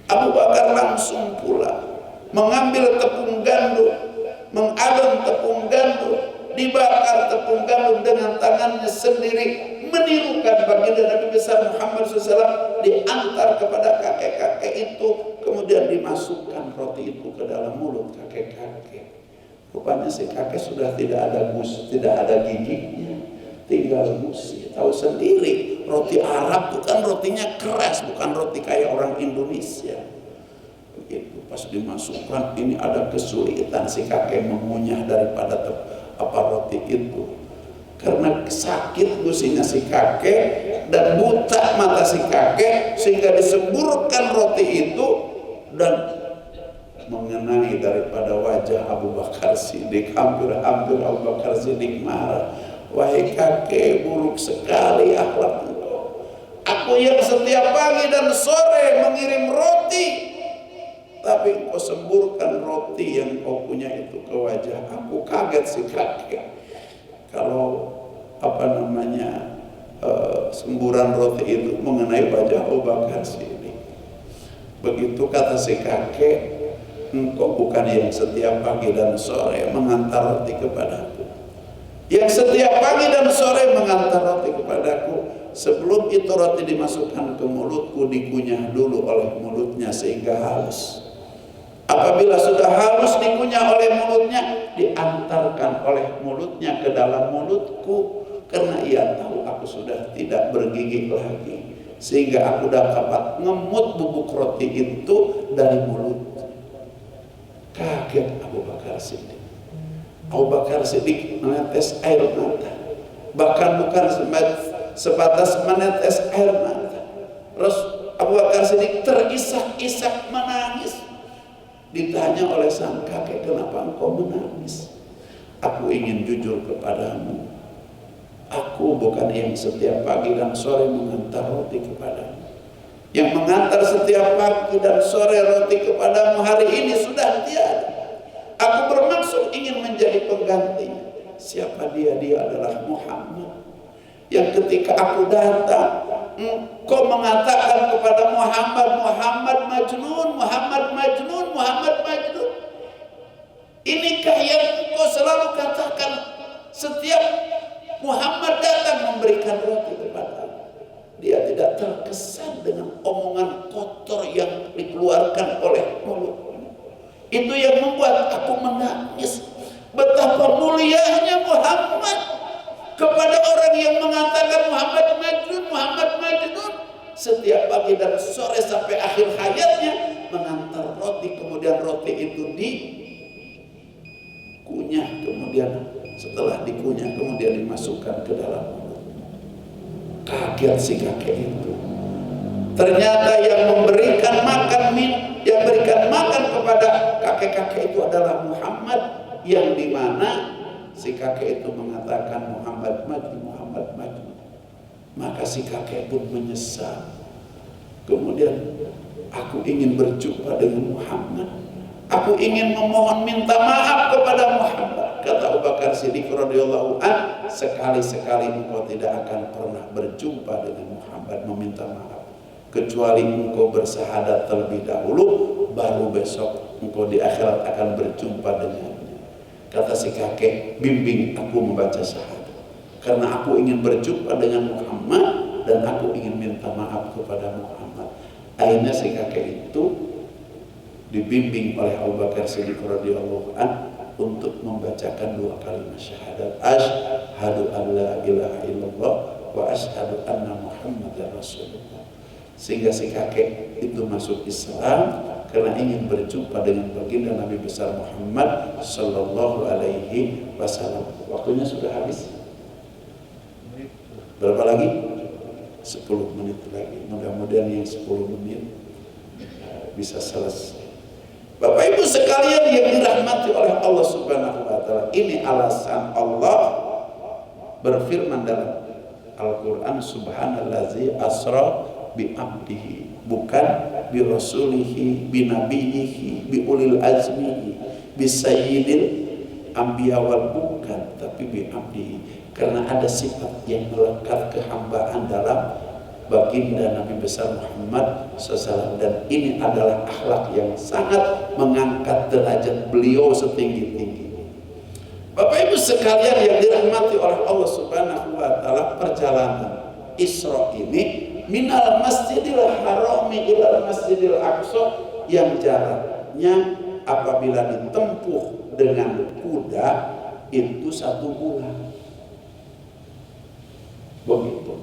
Abu Bakar langsung pulang, mengambil tepung gandum, mengaduk tepung gandum, dibakar tepung gandum dengan tangannya sendiri, menirukan baginda Nabi besar Muhammad SAW, diantar kepada kakek-kakek itu, kemudian dimasukkan roti itu ke dalam mulut kakek-kakek. Rupanya si kakek sudah tidak ada tidak ada giginya, tinggal gusi. Tahu sendiri, roti Arab itu kan rotinya keras, bukan roti kayak orang Indonesia. Begitu pas dimasukkan, ini ada kesulitan si kakek mengunyah daripada roti itu, karena sakit gusinya si kakek dan buta mata si kakek, sehingga disemburkan roti itu dan mengenai daripada wajah Abu Bakar Siddiq. Hampir Abu Bakar Siddiq marah. Wahai kakek, buruk sekali akhlak engkau. Aku yang setiap pagi dan sore mengirim roti, tapi engkau semburkan roti yang kau punya itu ke wajah aku. Kaget si kakek. Kalau semburan roti itu mengenai wajah Abu Bakar Siddiq. Begitu kata si kakek, engkau bukan yang setiap pagi dan sore mengantar roti kepadaku. Yang setiap pagi dan sore mengantar roti kepadaku, sebelum itu roti dimasukkan ke mulutku, dikunyah dulu oleh mulutnya sehingga halus. Apabila sudah halus dikunyah oleh mulutnya, diantarkan oleh mulutnya ke dalam mulutku, karena ia tahu aku sudah tidak bergigi lagi, sehingga aku dapat ngemut bubuk roti itu dari mulut. Kaget Abu Bakar Siddiq. Abu Bakar Siddiq menetes air mata, bahkan bukan sebatas menetes air mata. Terus Abu Bakar Siddiq terisak-isak menangis. Ditanya oleh sang kakek, kenapa engkau menangis? Aku ingin jujur kepadamu, aku bukan yang setiap pagi dan sore mengantar roti kepadamu. Yang mengantar setiap pagi dan sore roti kepadamu hari ini sudah tiada. Aku bermaksud ingin menjadi penggantinya. Siapa dia? Dia adalah Muhammad, yang ketika aku datang, engkau mengatakan kepada Muhammad, Muhammad Majnun, Muhammad Majnun, Muhammad Majnun. Inikah yang engkau selalu katakan setiap Muhammad datang memberikan roti kepada aku? Dia tidak terkesan dengan omongan kotor yang dikeluarkan oleh mulut. Itu yang membuat aku menangis. Betapa mulianya Muhammad kepada orang yang mengatakan Muhammad Majnun, Muhammad Majnun. Setiap pagi dan sore sampai akhir hayatnya mengantar roti, kemudian roti itu dikunyah, kemudian setelah dikunyah kemudian dimasukkan ke dalam mulut. Kaget si kakek itu. Ternyata yang memberikan makan yang berikan makan kepada kakek-kakek itu adalah Muhammad, yang dimana si kakek itu mengatakan Muhammad Majnun, Muhammad Majnun. Maka si kakek pun menyesal. Kemudian, aku ingin berjumpa dengan Muhammad. Aku ingin memohon minta maaf kepada Muhammad. Kata Abu Bakar Siddiq radhiyallahu an, sekali-sekali engkau tidak akan pernah berjumpa dengan Muhammad meminta maaf, kecuali engkau bersahadat terlebih dahulu, baru besok engkau di akhirat akan berjumpa dengannya. Kata si kakek, bimbing aku membaca syahadat, karena aku ingin berjumpa dengan Muhammad dan aku ingin minta maaf kepada Muhammad. Akhirnya si kakek itu dibimbing oleh Abu Bakar Siddiq radhiyallahu an untuk membacakan 2 kalimat syahadat, asyhadu an la ilaha illallah wa asyhadu anna Muhammadar Rasulullah. Sehingga si kakek itu masuk Islam karena ingin berjumpa dengan baginda Nabi besar Muhammad sallallahu alaihi wasallam. Waktunya sudah habis. Berapa lagi? 10 menit lagi. Mudah-mudahan yang 10 menit bisa selesai. Bapak Ibu sekalian yang dirahmati oleh Allah Subhanahu wa taala, ini alasan Allah berfirman dalam Al-Qur'an, subhanallazi asra bi abdihi, bukan bi rasulihi, bi nabiyhi, bi ulil azmi, bi sayyidil anbiya wal, bukan, tapi bi abdihi, karena ada sifat yang melekat kehambaan dalam baginda Nabi besar Muhammad SAW, dan ini adalah akhlak yang sangat mengangkat derajat beliau setinggi-tinggi. Bapak Ibu sekalian yang dirahmati oleh Allah Subhanahu wa taala, perjalanan Isra ini minal masjidil harami ilal masjidil aqsa, yang jaraknya apabila ditempuh dengan kuda itu 1 bulan. Begitu.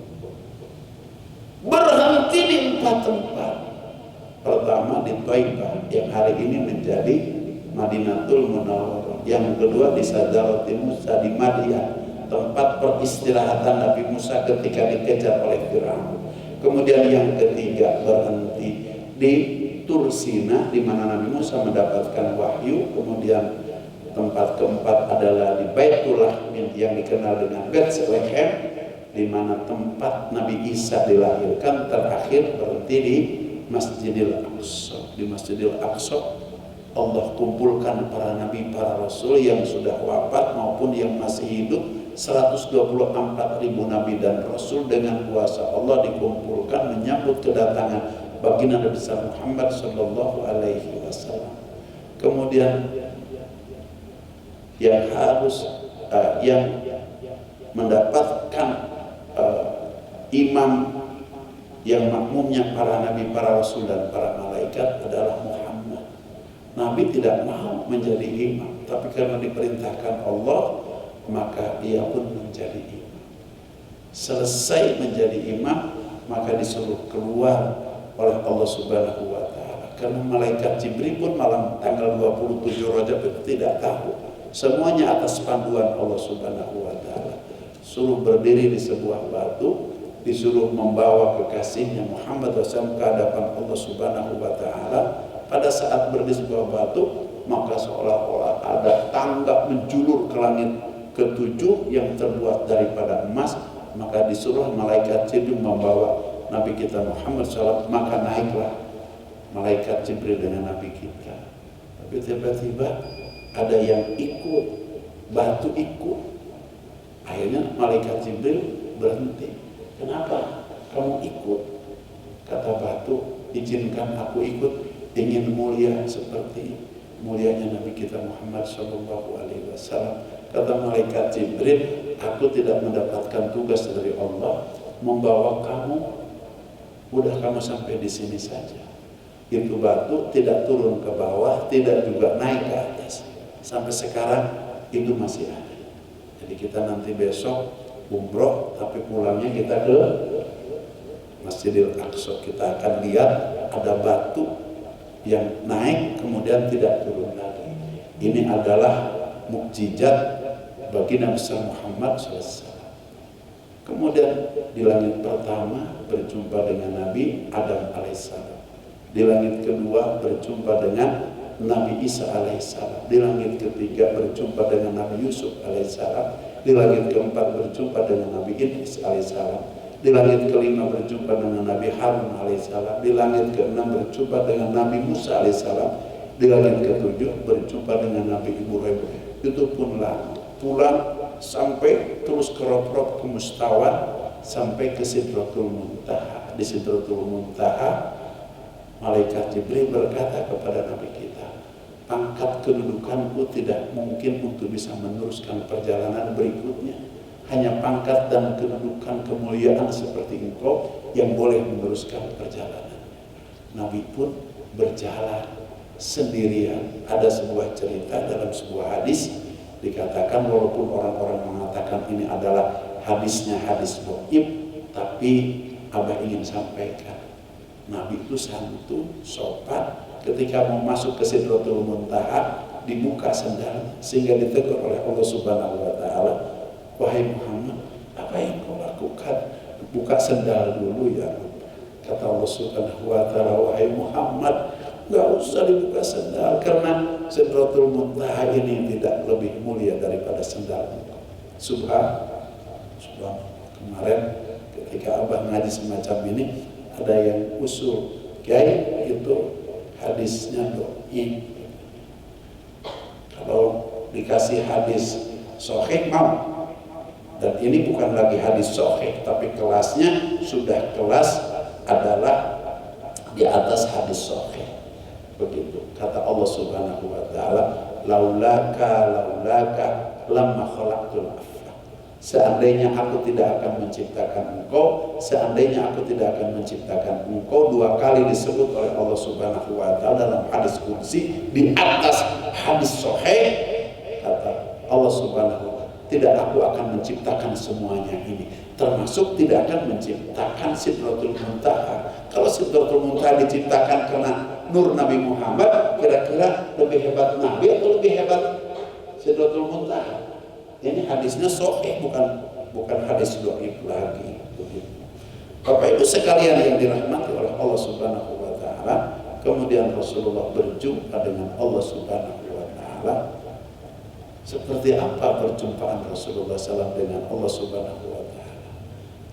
Berhenti di 4 tempat. Pertama di Thaifah yang hari ini menjadi Madinatul Munawwarah. Yang kedua di Sajaratul Musa di Madyan, tempat peristirahatan Nabi Musa ketika dikejar oleh Firaun. Kemudian yang ketiga berhenti di Tursina di mana Nabi Musa mendapatkan wahyu. Kemudian tempat keempat adalah di Baitul Lahmin yang dikenal dengan Bethlehem, di mana tempat Nabi Isa dilahirkan. Terakhir berhenti di Masjidil Aqsa. Di Masjidil Aqsa Allah kumpulkan para nabi, para rasul yang sudah wafat maupun yang masih hidup. 124.000 nabi dan rasul dengan kuasa Allah dikumpulkan menyambut kedatangan baginda Nabi besar Muhammad sallallahu alaihi wasallam. Kemudian yang harus yang mendapatkan imam yang makmumnya para nabi, para rasul dan para malaikat adalah Muhammad. Nabi tidak mau menjadi imam, tapi karena diperintahkan Allah maka ia pun menjadi imam. Selesai menjadi imam maka disuruh keluar oleh Allah Subhanahu wa taala. Karena malaikat Jibril pun malam tanggal 27 Rajab itu tidak tahu. Semuanya atas panduan Allah Subhanahu wa taala. Suruh berdiri di sebuah batu, disuruh membawa kekasihnya Muhammad SAW ke hadapan Allah Subhanahu wa taala. Pada saat berdiri di sebuah batu, maka seolah-olah ada tangga menjulur ke langit ketujuh yang terbuat daripada emas. Maka disuruh malaikat Jibril membawa Nabi kita Muhammad SAW. Maka naiklah malaikat Jibril dengan Nabi kita. Tapi tiba-tiba ada yang ikut, batu ikut. Akhirnya malaikat Jibril berhenti. Kenapa kamu ikut? Kata batu, izinkan aku ikut, ingin mulia seperti mulianya Nabi kita Muhammad Sallallahu Alaihi Wasallam. Kata malaikat Jibril, aku tidak mendapatkan tugas dari Allah membawa kamu, udah kamu sampai di sini saja. Itu batu tidak turun ke bawah, tidak juga naik ke atas. Sampai sekarang itu masih ada. Jadi kita nanti besok umroh, tapi pulangnya kita ke Masjidil Aqsa. Kita akan lihat ada batu yang naik kemudian tidak turun lagi. Ini adalah mukjizat bagi Nabi Muhammad SAW. Kemudian di langit pertama berjumpa dengan Nabi Adam alaihissalam. Di langit kedua berjumpa dengan Nabi Isa alaihissalam. Di langit ketiga berjumpa dengan Nabi Yusuf alaihissalam. Di langit keempat berjumpa dengan Nabi Idris alaihissalam. Di langit kelima berjumpa dengan Nabi Harun alaihissalam. Di langit keenam berjumpa dengan Nabi Musa alaihissalam. Di langit ketujuh berjumpa dengan Nabi Ibrahim. Itu pun pulang sampai terus ke Rob-Rob, ke Mustawa, sampai ke Sidratul Muntaha. Di Sidratul Muntaha malaikat Jibril berkata kepada Nabi kita, pangkat kedudukanku tidak mungkin untuk bisa meneruskan perjalanan berikutnya. Hanya pangkat dan kedudukan kemuliaan seperti engkau yang boleh meneruskan perjalanan. Nabi pun berjalan sendirian. Ada sebuah cerita dalam sebuah hadis dikatakan, walaupun orang-orang mengatakan ini adalah hadisnya hadis dhaif, tapi Abah ingin sampaikan, Nabi itu santun, sopan. Ketika mau masuk ke Sidratul Muntaha dibuka sendal sehingga ditegur oleh Allah Subhanahu wa taala, wahai Muhammad, apa yang kau lakukan? Bukan buka sendal dulu ya. Kata Allah Subhanahu wa ta'ala, wahai Muhammad, nggak usah dibuka sendal karena Sidratul Muntaha ini tidak lebih mulia daripada sendal. Subhan. Kemarin ketika Abah ngaji semacam ini, ada yang usul, Kiai itu hadisnya doi. Kalau dikasih hadis sahih mau. Dan ini bukan lagi hadis sahih, tapi kelasnya sudah kelas adalah di atas hadis sahih. Begitu kata Allah Subhanahu wa ta'ala, laulaka lamma khalaqtul afla. Seandainya aku tidak akan menciptakan engkau, seandainya aku tidak akan menciptakan engkau, dua kali disebut oleh Allah Subhanahu wa ta'ala dalam hadis qudsi di atas hadis sahih. Kata Allah Subhanahu wa ta'ala, tidak aku akan menciptakan semuanya ini, termasuk tidak akan menciptakan Sidratul Muntaha. Kalau Sidratul Muntaha diciptakan karena nur Nabi Muhammad, kira-kira lebih hebat Nabi atau lebih hebat Sidratul Muntaha? Ini hadisnya sahih, bukan hadis dhaif lagi. Bapak Ibu sekalian yang dirahmati oleh Allah Subhanahu wa ta'ala, kemudian Rasulullah berjumpa dengan Allah Subhanahu wa ta'ala. Seperti apa perjumpaan Rasulullah SAW dengan Allah Subhanahu wa ta'ala?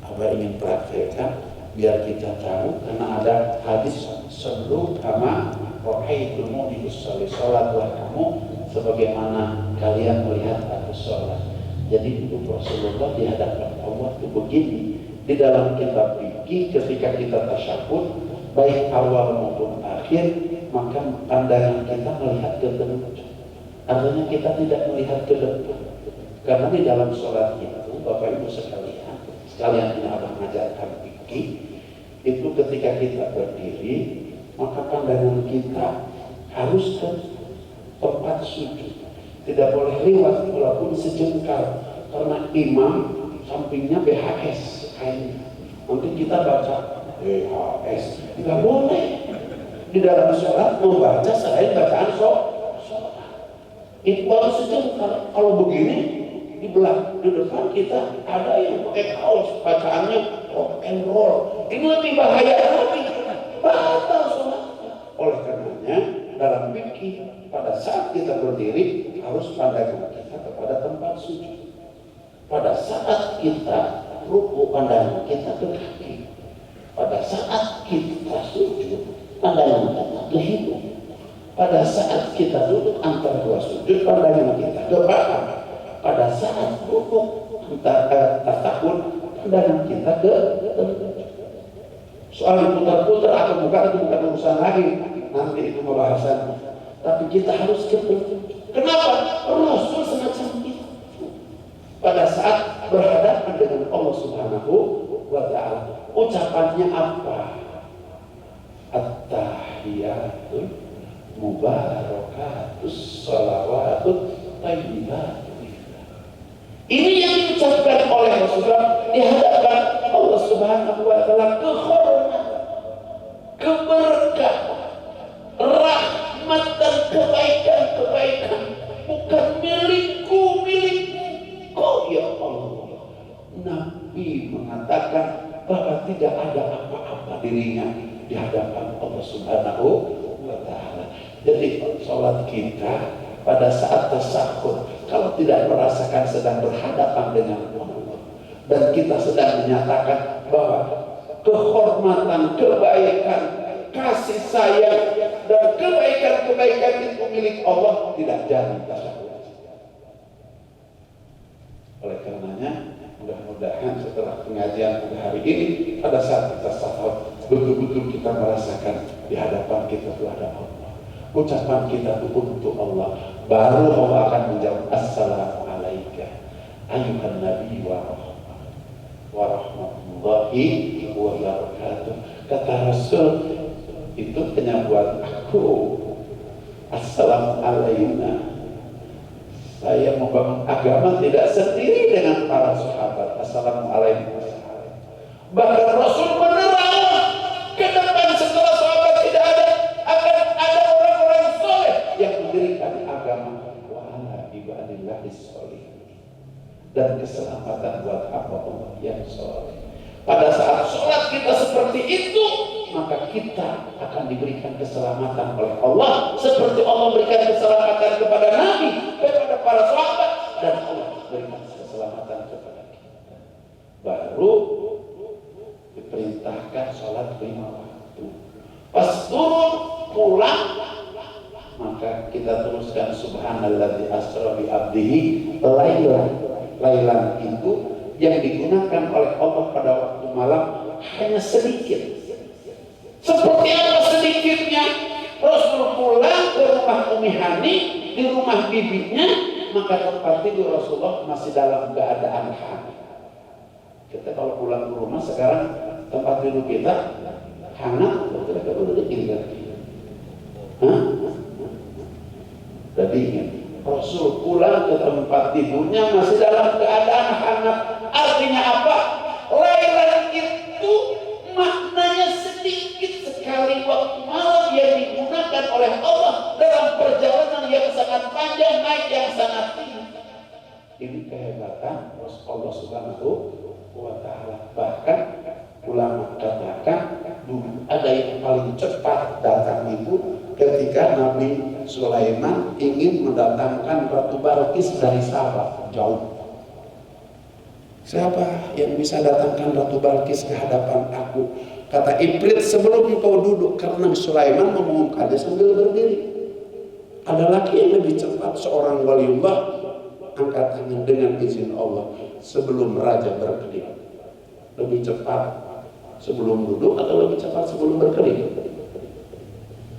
Abah ingin praktekkan biar kita tahu, karena ada hadis sallu kama ra'aitumuni usolli, salatlah kamu sebagaimana kalian melihat aku sholat. Jadi untuk Rasulullah di hadapan Allah itu begini. Di dalam kitab fikih ketika kita tasyahud baik awal maupun akhir, maka pandangan kita melihat ke depan. Artinya kita tidak melihat ke depan. Karena di dalam sholat itu, Bapak Ibu sekalian ini Abang mengajarkan fikih, itu ketika kita berdiri, maka pandangan kita harus ke tempat sujud. Tidak boleh lewat walaupun sejengkal, karena imam sampingnya BHS kayaknya. Nanti kita baca BHS, tidak boleh. Di dalam sholat membaca selain bacaan sholat. Itu baru sejengkal. Kalau begini di depan kita ada yang pakai kaos bacaannya rock and roll. Ini lebih bahaya lagi. Batal sholatnya. Oleh karenanya dalam fikih pada saat kita berdiri harus pandangan kita kepada tempat sujud. Pada saat kita ruku pandangan kita ke kaki. Pada saat kita sujud pandangan kita ke hidung. Pada saat kita duduk antara dua sujud, pandangan kita ke paha. Pada saat duduk antara tasahud, pandangan kita ke soal diputar-putar atau bukan itu bukan urusan lagi. Nanti itu pembahasan. Tapi kita harus ketemu. Kenapa? Rasul semacam itu. Pada saat berhadapan dengan Allah Subhanahu wa ta'ala, ucapannya apa? At-tahiyatul mubarakatus salawatut thayyibatu. Ini yang diucapkan oleh Rasulullah di hadapan Allah Subhanahu wa ta'ala, kehormatan, keberkahan, rahmat dan kebaikan-kebaikan bukan milikku ya Allah. Nabi mengatakan bahwa tidak ada apa-apa dirinya di hadapan Allah Subhanahu wa ta'ala. Jadi sholat kita pada saat tasahud, kalau tidak merasakan sedang berhadapan dengan Allah dan kita sedang menyatakan bahwa kehormatan, kebaikan, kasih sayang dan kebaikan-kebaikan itu milik Allah, tidak jadi tasahud. Oleh karenanya mudah-mudahan setelah pengajian pada hari ini, pada saat kita tasahud betul-betul kita merasakan di hadapan kita itu ada Allah. Ucapan kita itu untuk Allah. Baru Allah akan menjawab assalamualaikum ayyuhan nabi wa rahmatullahi wa barakatuh. Kata Rasul, itu hanya buat aku. Assalamualaikum. Saya membangun agama tidak sendiri dengan para sahabat. Assalamualaikum. Bahkan Rasul menerang ke depan setelah sahabat tidak ada, akan ada orang-orang soleh yang mendirikan agama. Wa ala ibadillahis sholihin. Dan keselamatan buat hamba Allah yang soleh. Pada saat sholat kita seperti itu, maka kita akan diberikan keselamatan oleh Allah, seperti Allah berikan keselamatan kepada Nabi, kepada para sahabat, dan Allah berikan keselamatan kepada kita. Baru diperintahkan sholat 5 waktu. Pas turun pulang, maka kita teruskan subhanalladzi asra bi abdihi lailan itu yang digunakan oleh Allah pada waktu malam hanya sedikit. Seperti apa sedikitnya? Rasul pulang ke rumah Ummi Hani, di rumah bibinya, maka tempat tidur Rasulullah masih dalam keadaan hangat. Kita kalau pulang ke rumah sekarang tempat tidur kita hangat, kita udah dingin. Udah dingin. Rasul pulang ke tempat tidurnya masih dalam keadaan hangat. Artinya apa? Lailan itu maknanya sedikit sekali waktu malam yang digunakan oleh Allah dalam perjalanan yang sangat panjang, naik yang sangat tinggi. Ini kehebatan Allah Subhanahu wa Ta'ala. Bahkan ulama katakan dulu ada yang paling cepat datang itu ketika Nabi Sulaiman ingin mendatangkan Ratu Balqis dari Sabah, jauh. Siapa yang bisa datangkan Ratu Balqis ke hadapan aku? Kata Ibrit, sebelum engkau duduk, karena Sulaiman mengumumkannya sambil berdiri. Ada lagi yang lebih cepat, seorang waliullah angkat tangan dengan izin Allah sebelum raja berkedip. Lebih cepat sebelum duduk atau lebih cepat sebelum berkedip?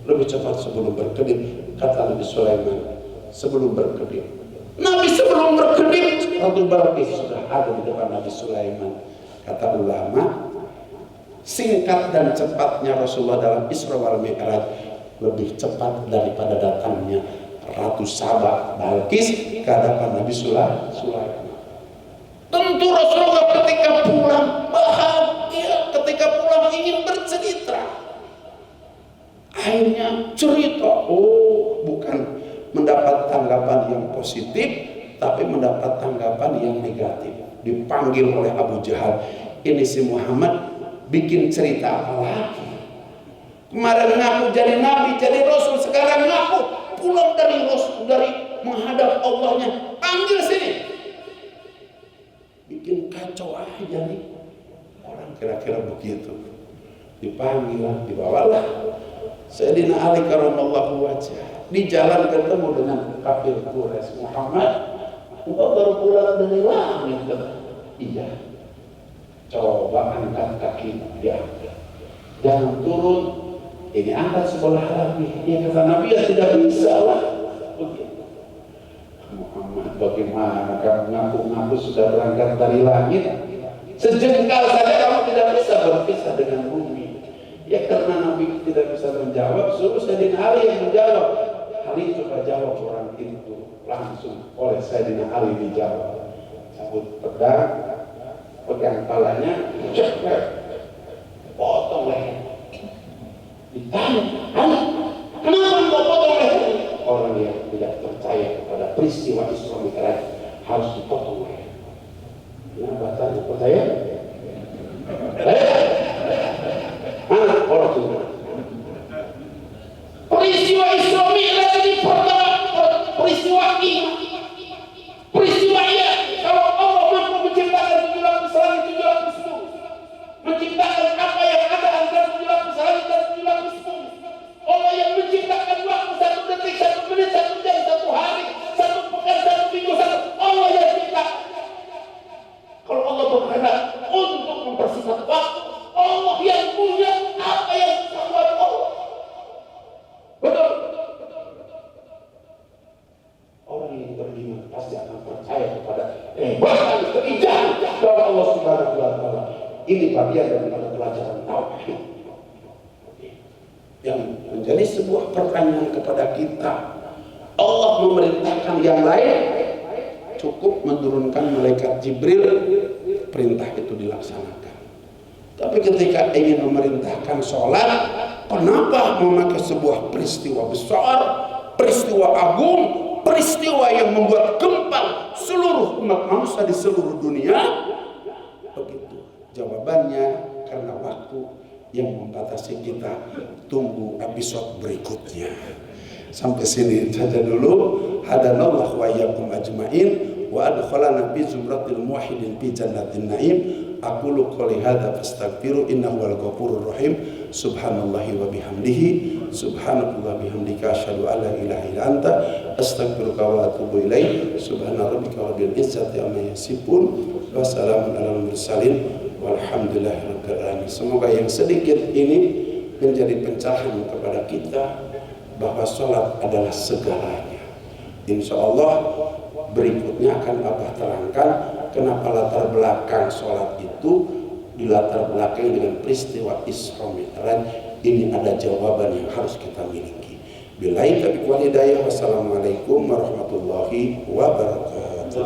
Lebih cepat sebelum berkedip, kata Nabi Sulaiman. Sebelum berkedip, Nabi sebelum berkedip, Ratu Balqis sudah ada di depan Nabi Sulaiman. Kata ulama, singkat dan cepatnya Rasulullah dalam Isra wal Mi'raj lebih cepat daripada datangnya Ratu Sabah Balqis ke hadapan Nabi Sulaiman. Tentu Rasulullah ketika pulang bahagia, ketika pulang ingin bercerita. Akhirnya cerita, bukan mendapat tanggapan yang positif, tapi mendapat tanggapan yang negatif. Dipanggil oleh Abu Jahal, ini si Muhammad bikin cerita apa lagi? Kemarin ngaku jadi nabi, jadi rasul, sekarang ngaku pulang dari rasul, dari menghadap Allahnya. Panggil sini, bikin kacau aja nih orang, kira-kira begitu. Dipanggil, dibawalah Sayyidina Ali karramallahu wajhah. Di jalan ketemu dengan kafir Quraisy. Muhammad, engkau baru pulang dari langit? Iya. Coba angkat kaki dia. Jangan turun. Ini angkat sebelah lagi. Ya kata Nabi, ya tidak bisa lah. Begitu. Muhammad, bagaimana kamu ngaku-ngaku sudah berangkat dari langit? Sejengkal saja kamu tidak bisa berpisah dengan bumi. Ya karena Nabi tidak bisa menjawab, suruh Sayyidina Ali yang menjawab. Ali coba jawab orang itu langsung oleh Sayyidina Ali dijawab. Cabut pedang, pegang palanya, cepat, potong leher. Ditanya, Ali, kenapa engkau potong leher? Orang yang tidak percaya kepada peristiwa Isra Mi'raj harus dipotong leher. Kenapa tanya? Percaya? Mana orang semua? Peristiwa Isra Mi'raj ini peristiwa iman, peristiwa iya. Kalau Allah mampu menciptakan 7 lapis langit, 7 lapis bumi, menciptakan apa yang ada antara 7 lapis langit dan 7 lapis bumi, Allah yang menciptakan waktu 1 detik, 1 menit, 1 jam, 1 hari, 1 pekan, 1 minggu, Allah yang ciptakan. Kalau Allah berkehendak untuk mempersingkat waktu, Allah yang punya apa yang membuat Allah. Betul. Orang yang beriman pasti akan percaya kepada bahkan keindahan dari Allah Subhanahu wa Ta'ala. Ini bagian daripada pelajaran tauhid yang menjadi sebuah pertanyaan kepada kita. Allah memerintahkan yang lain, cukup menurunkan malaikat Jibril, perintah itu dilaksanakan. Tapi ketika ingin memerintahkan sholat, kenapa memakai sebuah peristiwa besar, peristiwa agung, peristiwa yang membuat gempar seluruh umat manusia di seluruh dunia? Begitu. Jawabannya karena waktu yang membatasi kita, tunggu episode berikutnya. Sampai sini saja dulu. Hadanallahu wa iyyakum ajmain wa adkhalana fi zumratil muwahhidin fi jannatin na'im. Aqulu qouli hadza fastaghfiru innahu wal ghafurur rahim. Subhanallahi wa bihamdihi subhanallahi bihamdika asyhadu an la ilaha illa anta astaghfiruka wa atubu ilaik. Subhana rabbika rabbil izzati amma yasifun wa salamun alal mursalin walhamdulillahirabbil alamin. Semoga yang sedikit ini menjadi pencerahan kepada kita bahwa sholat adalah segalanya. Insya Allah berikutnya akan Abah terangkan kenapa latar belakang sholat itu dilatar belakang dengan peristiwa Isra Mi'raj. Ini ada jawaban yang harus kita miliki. Billahi taufiq wal hidayah. Wassalamualaikum warahmatullahi wabarakatuh.